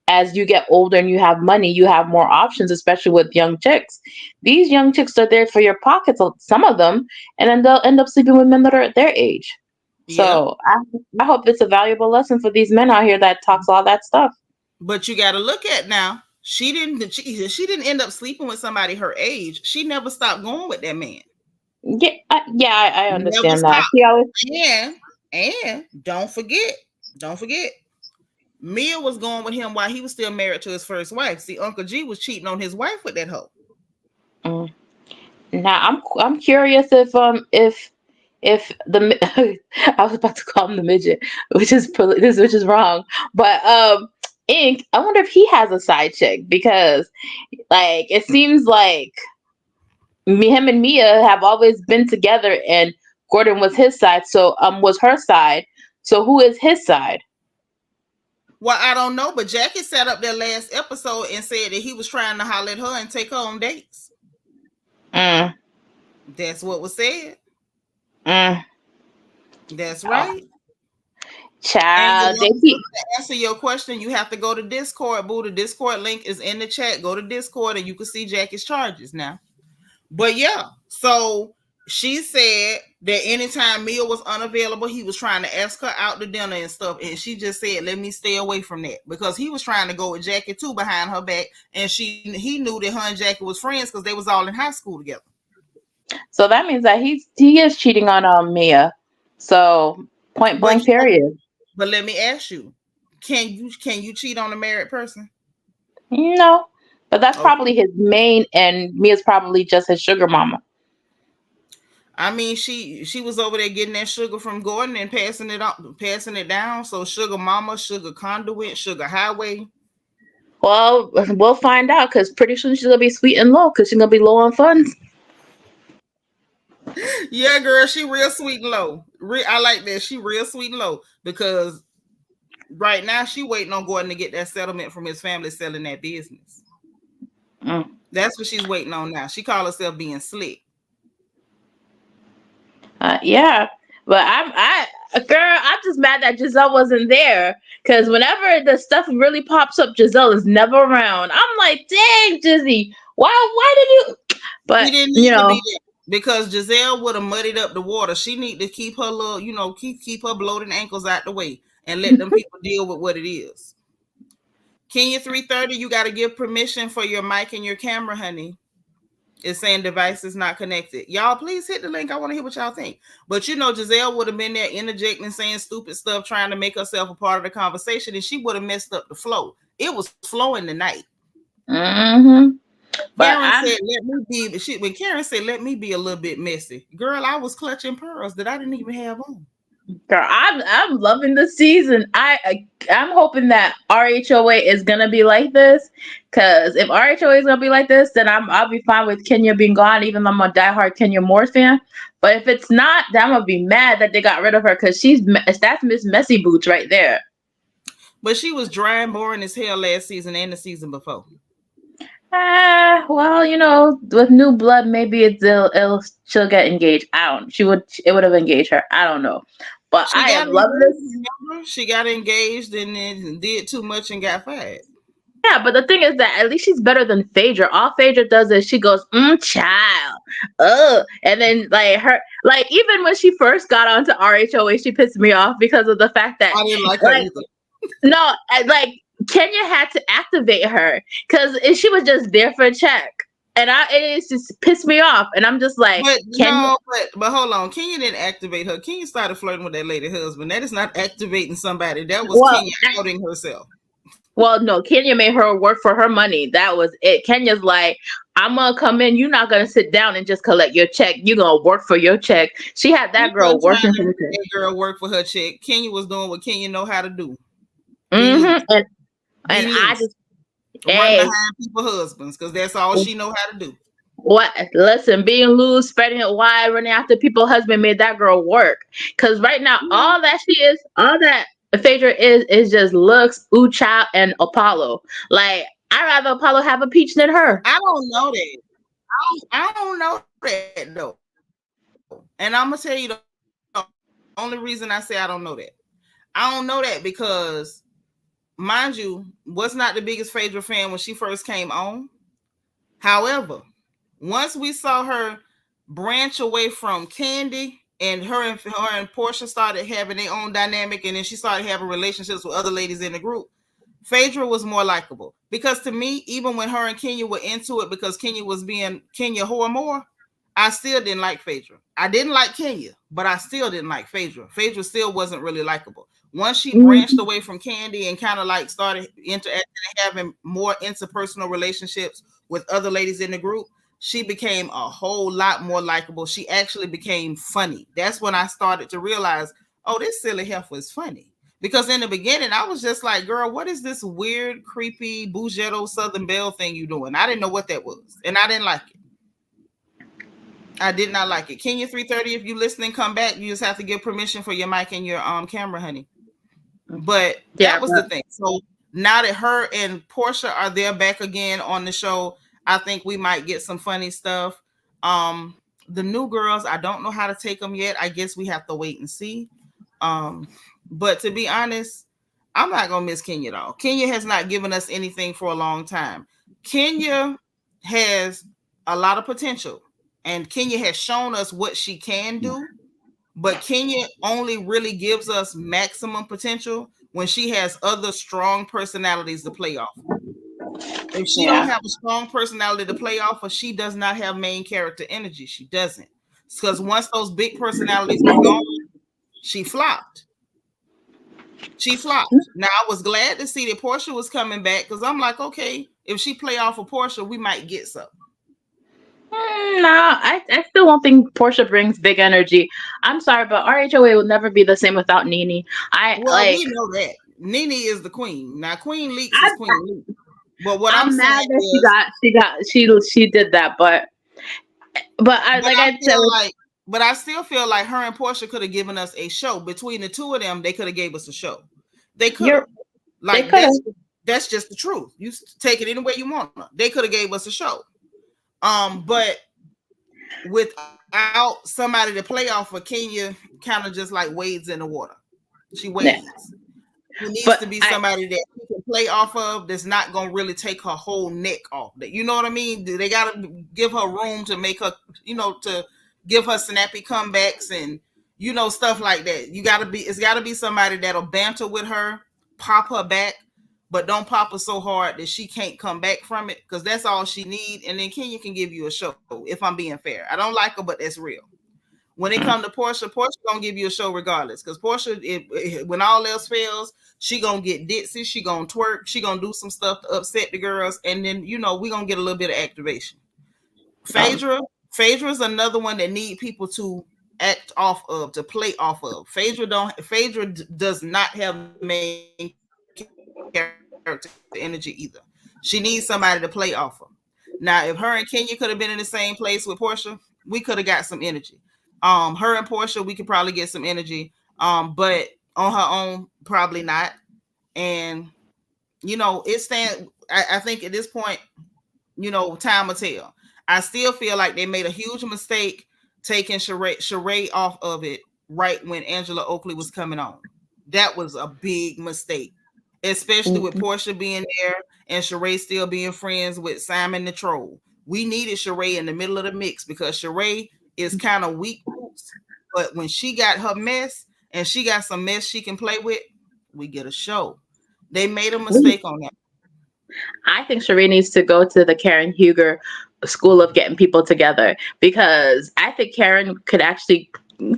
as you get older and you have money, you have more options, especially with young chicks. These young chicks are there for your pockets, some of them, and then they'll end up sleeping with men that are at their age. Yeah. So I hope it's a valuable lesson for these men out here that talks all that stuff. But you got to look at now. She didn't end up sleeping with somebody her age. She never stopped going with that man. Yeah, I Never understand that. stopped. She always, And don't forget, Mia was going with him while he was still married to his first wife. See, Uncle G was cheating on his wife with that hoe. Now I'm curious if the I was about to call him the midget, which is wrong, but Ink, I wonder if he has a side chick because like it seems like him and Mia have always been together and Gordon was his side, so was her side. So who is his side? Well, I don't know, but Jackie set up that last episode and said that he was trying to holler at her and take her on dates. That's what was said. That's right. Child, to answer your question, you have to go to Discord, boo. The Discord link is in the chat. Go to Discord and you can see Jackie's charges now. But yeah, so she said that anytime Mia was unavailable, he was trying to ask her out to dinner and stuff. And she just said, let me stay away from that. Because he was trying to go with Jackie too behind her back. And he knew that her and Jackie was friends because they was all in high school together. So that means that he is cheating on Mia. So point blank period. But let me ask you, can you cheat on a married person? No. But that's probably his main, and Mia's probably just his sugar mama. I mean, she was over there getting that sugar from Gordon and passing it down. So sugar mama, sugar conduit, sugar highway. Well, we'll find out because pretty soon she's gonna be sweet and low because she's gonna be low on funds. Yeah, girl, she real sweet and low. I like that. She real sweet and low because right now she waiting on Gordon to get that settlement from his family selling that business. That's what she's waiting on now. She call herself being slick. Yeah, but I'm just mad that Giselle wasn't there because whenever the stuff really pops up, Giselle is never around. I'm like, dang, Jizzy, why did you? But she didn't need to be there because Giselle would have muddied up the water. She need to keep her little, keep her bloated ankles out the way and let them people deal with what it is. Kenya 330, you got to give permission for your mic and your camera, honey. It's saying device is not connected. Y'all, please hit the link. I want to hear what y'all think. But Giselle would have been there interjecting, saying stupid stuff, trying to make herself a part of the conversation, and she would have messed up the flow. It was flowing tonight. But Karen said, "Let me be." When Karen said, "Let me be a little bit messy," girl, I was clutching pearls that I didn't even have on. Girl, I'm loving the season. I'm hoping that RHOA is gonna be like this, because if RHOA is gonna be like this, then I'll be fine with Kenya being gone, even though I'm a diehard Kenya Moore fan. But if it's not, then I'm gonna be mad that they got rid of her because that's Miss Messy Boots right there. But she was dry and boring as hell last season and the season before. Well, with new blood, maybe she'll get engaged. It would have engaged her. I don't know. But I am loving this. She got engaged and then did too much and got fired. Yeah, but the thing is that at least she's better than Phaedra. All Phaedra does is she goes, child. And then even when she first got onto RHOA, she pissed me off because of the fact that I didn't like her either. No, Kenya had to activate her because she was just there for a check. And it just pissed me off. And I'm just like, but hold on. Kenya didn't activate her. Kenya started flirting with that lady husband. That is not activating somebody. That was Kenya outing herself. Well, no, Kenya made her work for her money. That was it. Kenya's like, I'm gonna come in. You're not gonna sit down and just collect your check. You're gonna work for your check. She had She that girl wasn't trying working to for the make check. that girl work for her check. Kenya was doing what Kenya know how to do. Be Hmm. loose. Be And I loose. just, Run hey, behind people's husbands because that's all she know how to do. what? Listen, being loose, spreading it wide, running after people's husband made that girl work. Cause right now, Yeah. all that she is, all that Phaedra is just looks, Ucha, and Apollo. Like, I'd rather Apollo have a peach than her. I don't know that. I don't know that though. And I'm gonna tell you the only reason I say I don't know that. I don't know that because, mind you, was not the biggest Phaedra fan when she first came on. However, once we saw her branch away from Candy and her and Portia started having their own dynamic, and then she started having relationships with other ladies in the group, Phaedra was more likable. Because to me, even when her and Kenya were into it, because Kenya was being Kenya whore more, I still didn't like Phaedra. I didn't like Kenya, but I still didn't like Phaedra. Phaedra still wasn't really likable. Once she branched Mhm. away from Candy and kind of like started interacting and having more interpersonal relationships with other ladies in the group, she became a whole lot more likable. She actually became funny. That's when I started to realize, oh, this silly heifer is funny. Because in the beginning, I was just like, girl, what is this weird, creepy, Bougetto Southern Belle thing you doing? I didn't know what that was. And I didn't like it. I did not like it. Kenya 330, if you listening, come back. You just have to give permission for your mic and your camera, honey. But Yeah, that was the but thing. So now that her and Portia are there back again on the show, I think we might get some funny stuff. Um, the new girls, I don't know how to take them yet. I guess we have to wait and see. Um, but to be honest, I'm not gonna miss Kenya at all. Kenya has not given us anything for a long time. Kenya has a lot of potential, and Kenya has shown us what she can do, but Kenya only really gives us maximum potential when she has other strong personalities to play off. If she don't yeah. have a strong personality to play off of, she does not have main character energy. She doesn't. Because once those big personalities were gone, she flopped. She flopped. Now I was glad to see that Portia was coming back because I'm like, okay, if she play off of Portia, we might get something. No, I still don't think Portia brings big energy. I'm sorry, but RHOA will never be the same without Nene. I Well, like. we know that. Nene is the queen. Now Queen Leaks is I, Queen Leaks. But what I'm I'm saying mad that is, she did that, but I but like I I said, feel like, but I still feel like her and Portia could have given us a show. Between the two of them, they could have gave us a show. They could have. you're they Like could have. that's just the truth. You take it any way you want. They could have gave us a show. But without somebody to play off of, Kenya kind of just like wades in the water. She Yeah, wades. It needs to but be somebody that she can play off of that's not gonna really take her whole neck off. You know what I mean? They gotta give her room to make her, to give her snappy comebacks and stuff like that. It's gotta be somebody that'll banter with her, pop her back, but don't pop her so hard that she can't come back from it. Because that's all she need. And then Kenya can give you a show. If I'm being fair, I don't like her, but that's real. When it comes to Portia, Portia gonna give you a show regardless. Because Portia, when all else fails, she gonna get ditzy, she gonna twerk, she gonna do some stuff to upset the girls, and then we gonna get a little bit of activation. um, Phaedra, Phaedra is another one that need people to act off of, to play off of. Phaedra does not have main character energy either. She needs somebody to play off of. Now, if her and Kenya could have been in the same place with Portia, we could have got some energy. Her and Portia, we could probably get some energy. But on her own, probably not. And it stand. I think at this point, time will tell. I still feel like they made a huge mistake taking Shereé off of it right when Angela Oakley was coming on. That was a big mistake, especially with Portia being there and Shereé still being friends with Simon the Troll. We needed Shereé in the middle of the mix because Shereé is kind of weak, but when she got her mess and she got some mess she can play with, we get a show. They made a mistake on that. I think Shereé needs to go to the Karen Huger school of getting people together because I think Karen could actually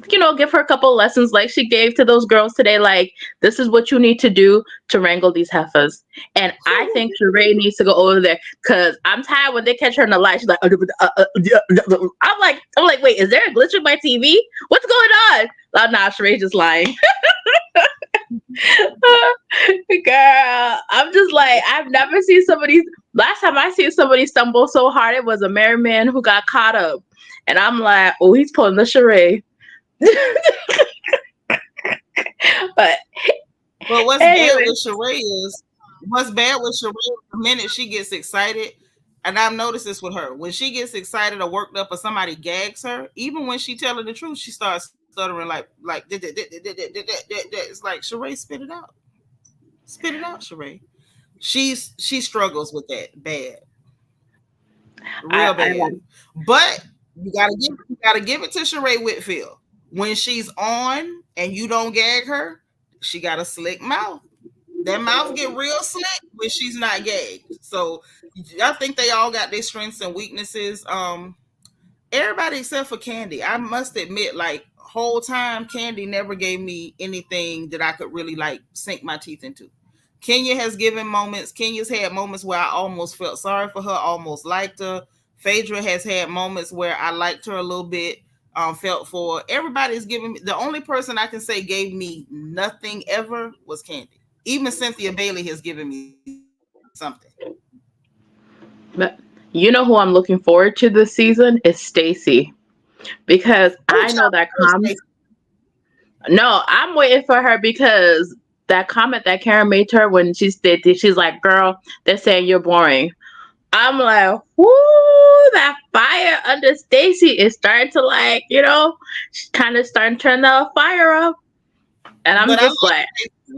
give her a couple lessons like she gave to those girls today. Like, this is what you need to do to wrangle these heifers. And I think Shereé needs to go over there because I'm tired when they catch her in the light. She's like, I'm like, wait, is there a glitch with my TV? What's going on? Oh, nah, Sheree's just lying. Girl, I'm just like, I've never seen somebody. Last time I seen somebody stumble so hard, it was a married man who got caught up. And I'm like, oh, he's pulling the Shereé. But what's bad anyway, with Shereé the minute she gets excited, and I've noticed this with her, when she gets excited or worked up or somebody gags her, even when she telling the truth, she starts stuttering like it's like, Shereé, spit it out. Spit it out, Shereé. She struggles with that bad. Real bad. But you gotta give it to Shereé Whitfield. When she's on and you don't gag her, she got a slick mouth. That mouth get real slick when she's not gagged. So I think they all got their strengths and weaknesses. Everybody except for Candy. I must admit, like, whole time Candy never gave me anything that I could really like sink my teeth into. Kenya has given moments. Kenya's had moments where I almost felt sorry for her, almost liked her. Phaedra has had moments where I liked her a little bit, felt for her. Everybody's giving me, the only person I can say gave me nothing ever was Candy. Even Cynthia Bailey has given me something. but you know who I'm looking forward to this season is Stacy, because I know that No, I'm waiting for her because that comment that Karen made to her when she's like, "Girl, they're saying you're boring." I'm like, whoo, that fire under Stacy is starting to, like, she's kind of starting to turn the fire up. And I'm just like,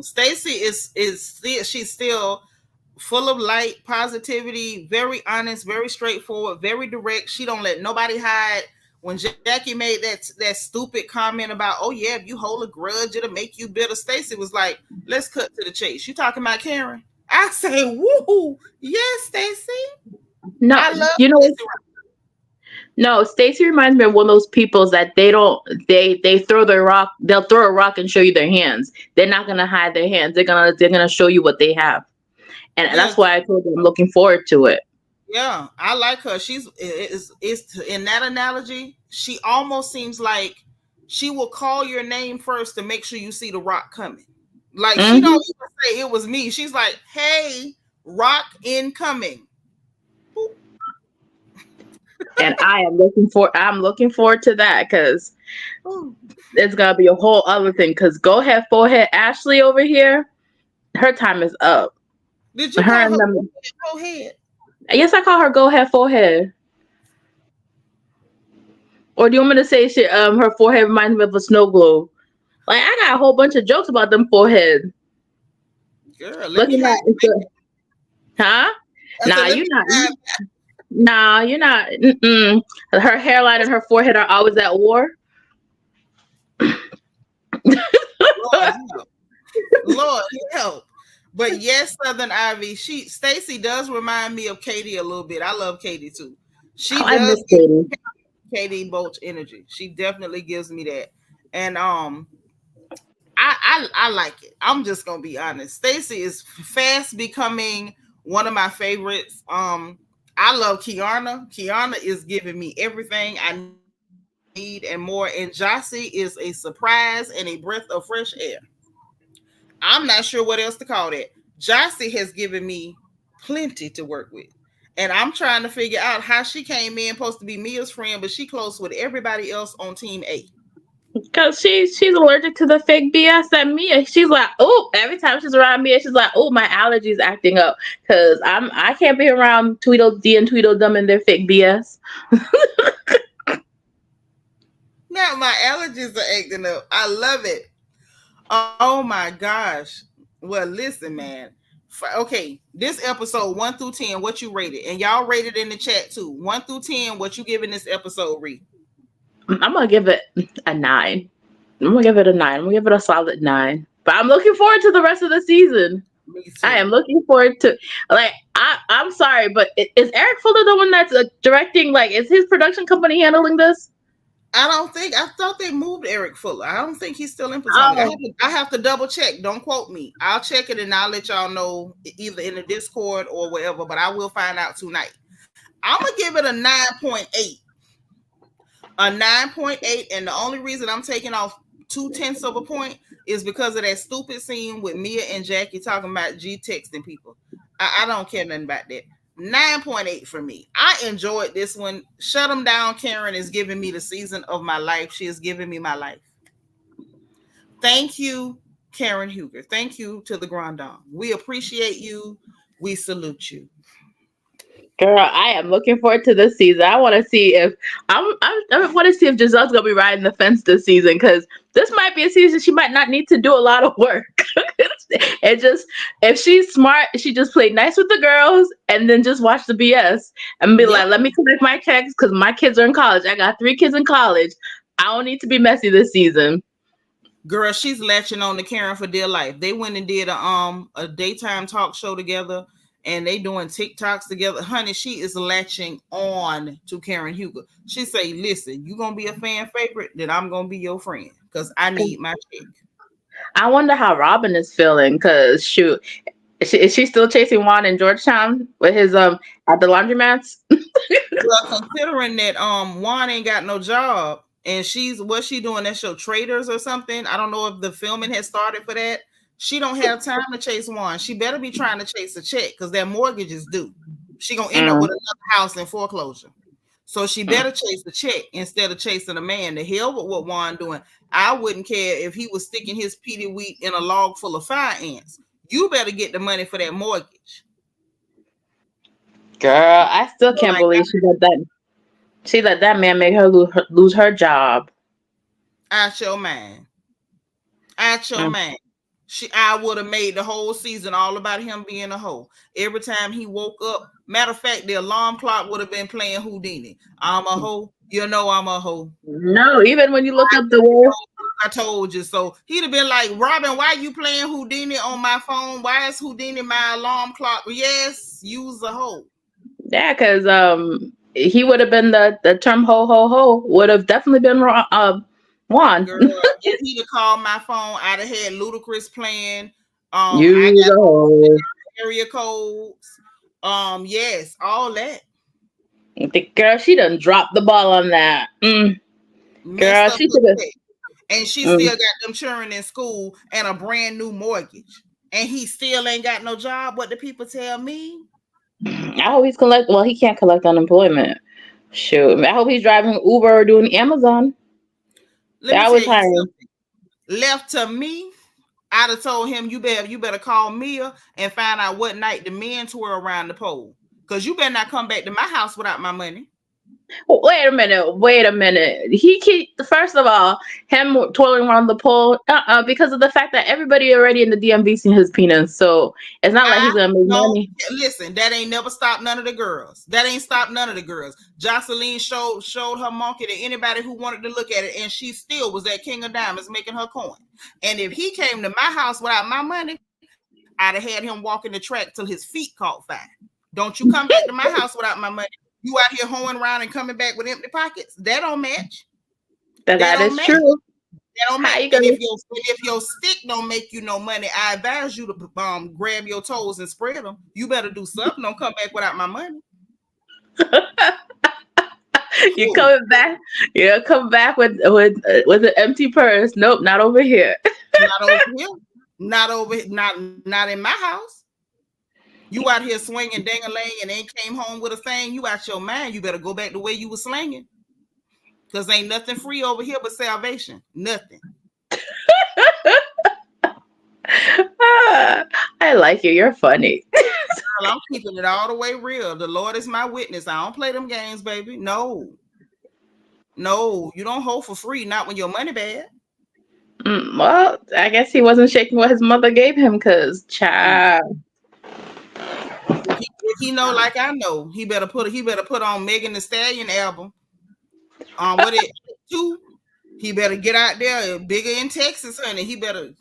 Stacy is she's still full of light, positivity, very honest, very straightforward, very direct. She don't let nobody hide. When Jackie made that stupid comment about, oh yeah, if you hold a grudge, it'll make you bitter, Stacy was like, let's cut to the chase. You talking about Karen? I say, woo, yes, Stacy. no, I love Stacey. No, Stacy reminds me of one of those people that they throw their rock, they'll throw a rock and show you their hands. They're not gonna hide their hands. They're gonna show you what they have. And that's why I told you I'm looking forward to it. Yeah, I like her. She's in that analogy, she almost seems like she will call your name first to make sure you see the rock coming. Like, she don't even say it was me. She's like, hey, rock incoming. And I'm looking forward to that, because it's gonna be a whole other thing. Because go ahead, forehead Ashley over here, her time is up. Did you call her go ahead? Yes, I call her go ahead forehead. Or do you want me to say her forehead reminds me of a snow globe? Like, I got a whole bunch of jokes about them forehead. Girl, looking at huh? Nah, you're not. Nah, you're not. Her hairline and her forehead are always at war. Lord help. But yes, Southern Ivy, Stacy does remind me of Katie a little bit. I love Katie too. She does give Katie Boach energy. She definitely gives me that. And I like it. I'm just gonna be honest. Stacy is fast becoming one of my favorites. I love Kiearna. Kiearna is giving me everything I need and more. And Jossie is a surprise and a breath of fresh air. I'm not sure what else to call that. Jossie has given me plenty to work with. And I'm trying to figure out how she came in supposed to be Mia's friend, but she close with everybody else on team A. Because she's allergic to the fake BS that Mia. She's like, oh, every time she's around Mia, she's like, oh, my allergies acting up. Because I can't be around Tweedledee and Tweedledum and their fake BS. Now my allergies are acting up. I love it. Oh my gosh. Well, listen, man. Okay, this episode 1 through 10, what you rated? And y'all rated in the chat too. 1 through 10, what you giving this episode, Ree? I'm gonna give it a 9. I'm gonna give it a 9. I'm gonna give it a solid 9. But I'm looking forward to the rest of the season. I am looking forward to, like, I'm sorry, but is Eric Fuller the one that's directing? Like, is his production company handling this? I thought they moved Eric Fuller. I don't think he's still in Potomac. Oh, I have to double check. Don't quote me. I'll check it and I'll let y'all know either in the Discord or wherever, but I will find out tonight. I'm going to give it a 9.8. A 9.8. And the only reason I'm taking off 0.2 of a point is because of that stupid scene with Mia and Jackie talking about G texting people. I don't care nothing about that. 9.8 for me. I enjoyed this one. Shut them down. Karen is giving me the season of my life. She is giving me my life. Thank you, Karen Huger. Thank you to the Grand Dame. We appreciate you. We salute you. girl, I am looking forward to this season. I want to see if I want to see if Giselle's gonna be riding the fence this season, because this might be a season she might not need to do a lot of work. And just, if she's smart, she just play nice with the girls and then just watch the BS and be like, let me collect my checks because my kids are in college. I got 3 kids in college. I don't need to be messy this season. Girl, she's latching on to Karen for dear life. They went and did a daytime talk show together, and they doing TikToks together. Honey, she is latching on to Karen Huger. She say, listen, you gonna be a fan favorite, then I'm gonna be your friend because I need my check. I wonder how Robin is feeling, because shoot, is she still chasing Juan in Georgetown with his at the laundromats? Well, considering that Juan ain't got no job, and what's she doing? That show Traders or something. I don't know if the filming has started for that. She don't have time to chase Juan. She better be trying to chase a check because that mortgage is due. She gonna end up with another house in foreclosure. So she better chase the check instead of chasing a man. The hell with what Juan doing. I wouldn't care if he was sticking his peaty wheat in a log full of fire ants. You better get the money for that mortgage. Girl, I still can't believe she let that man make her lose her job. Out your mind. Out your mind. I would have made the whole season all about him being a hoe. Every time he woke up, matter of fact, the alarm clock would have been playing Houdini. I'm a hoe. You know I'm a hoe. No, even when you look up the word, I told you. So he'd have been like, Robin, why you playing Houdini on my phone? Why is Houdini my alarm clock? Yes, use a hoe. Yeah, because he would have been the term ho ho ho would have definitely been Juan. Girl, if he'd have called my phone, I'd have had Ludacris playing. You I got know. area codes. Yes, all that. The girl, she done dropped the ball on that. Girl, she could have. And she still got them children in school and a brand new mortgage. And he still ain't got no job. What do people tell me? I hope he's well, he can't collect unemployment. Shoot. I hope he's driving Uber or doing Amazon. Let me tell you something. Left to me, I'd have told him, you better call Mia and find out what night the men twirl around the pole. Because you better not come back to my house without my money. Wait a minute. First of all, him twirling around the pole, because of the fact that everybody already in the DMV seen his penis, so it's not like he's gonna make money. Listen, that ain't never stopped none of the girls. That ain't stopped none of the girls. Jocelyn showed her monkey to anybody who wanted to look at it, and she still was that king of diamonds making her coin. And if he came to my house without my money, I'd have had him walking the track till his feet caught fire. Don't you come back to my house without my money. You out here hoeing around and coming back with empty pockets. That don't match. That is true. That don't match. And if your stick don't make you no money, I advise you to grab your toes and spread them. You better do something. Don't come back without my money. You coming back? Yeah, come back with an empty purse. Nope, not over here. Not over here. Not in my house. You out here swinging dang-a-lang and ain't came home with a thing. You out your mind. You better go back the way you were slinging. Because ain't nothing free over here but salvation. Nothing. I like you. You're funny. Girl, I'm keeping it all the way real. The Lord is my witness. I don't play them games, baby. No, you don't hold for free. Not when your money bad. Well, I guess he wasn't shaking what his mother gave him, because child. If he know like I know, he better put on Megan Thee Stallion album. What it two? He better get out there, bigger in Texas, honey. He better.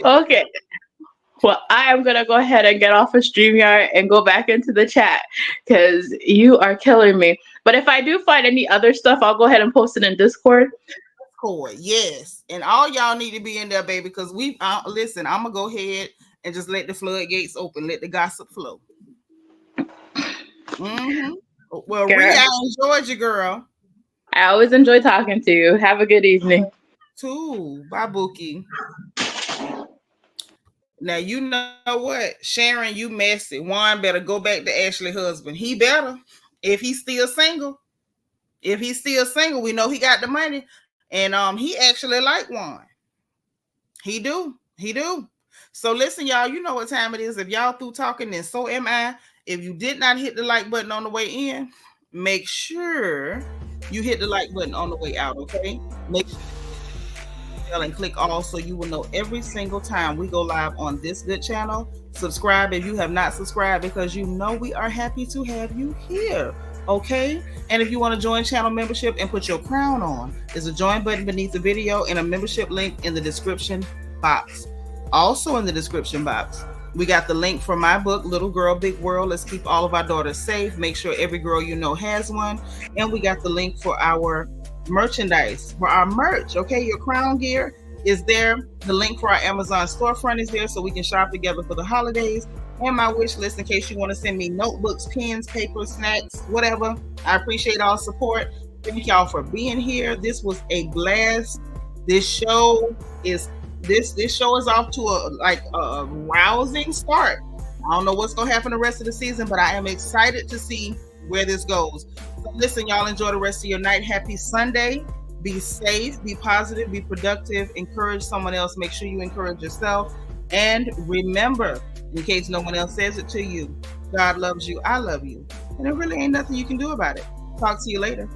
Okay. Well, I am gonna go ahead and get off of StreamYard and go back into the chat because you are killing me. But if I do find any other stuff, I'll go ahead and post it in Discord. Discord, yes. And all y'all need to be in there, baby, because we listen, I'm gonna go ahead and just let the floodgates open, let the gossip flow. Mm-hmm. Well, Girl. Rhea, I enjoyed you, girl. I always enjoy talking to you. Have a good evening. Too. Bye, Bookie. Now, you know what? Sharon, you messy. Juan better go back to Ashley's husband. He better. If he's still single. If he's still single, we know he got the money. And he actually like Juan. He do. He do. So listen, y'all, you know what time it is. If y'all through talking, then so am I. If you did not hit the like button on the way in, make sure you hit the like button on the way out, okay? Make sure and click all so you will know every single time we go live on this good channel. Subscribe if you have not subscribed, because you know we are happy to have you here, okay? And if you want to join channel membership and put your crown on, there's a join button beneath the video and a membership link in the description box. Also in the description box, we got the link for my book, Little Girl, Big World. Let's keep all of our daughters safe. Make sure every girl you know has one. And we got the link for our merchandise, for our merch, okay? Your crown gear is there. The link for our Amazon storefront is there so we can shop together for the holidays. And my wish list in case you want to send me notebooks, pens, paper, snacks, whatever. I appreciate all support. Thank y'all for being here. This was a blast. This show is off to a rousing start. I don't know what's gonna happen the rest of the season, but I am excited to see where this goes. So listen, y'all, enjoy the rest of your night. Happy Sunday. Be safe, be positive, be productive, encourage someone else. Make sure you encourage yourself. And remember, in case no one else says it to you, God loves you, I love you. And there really ain't nothing you can do about it. Talk to you later.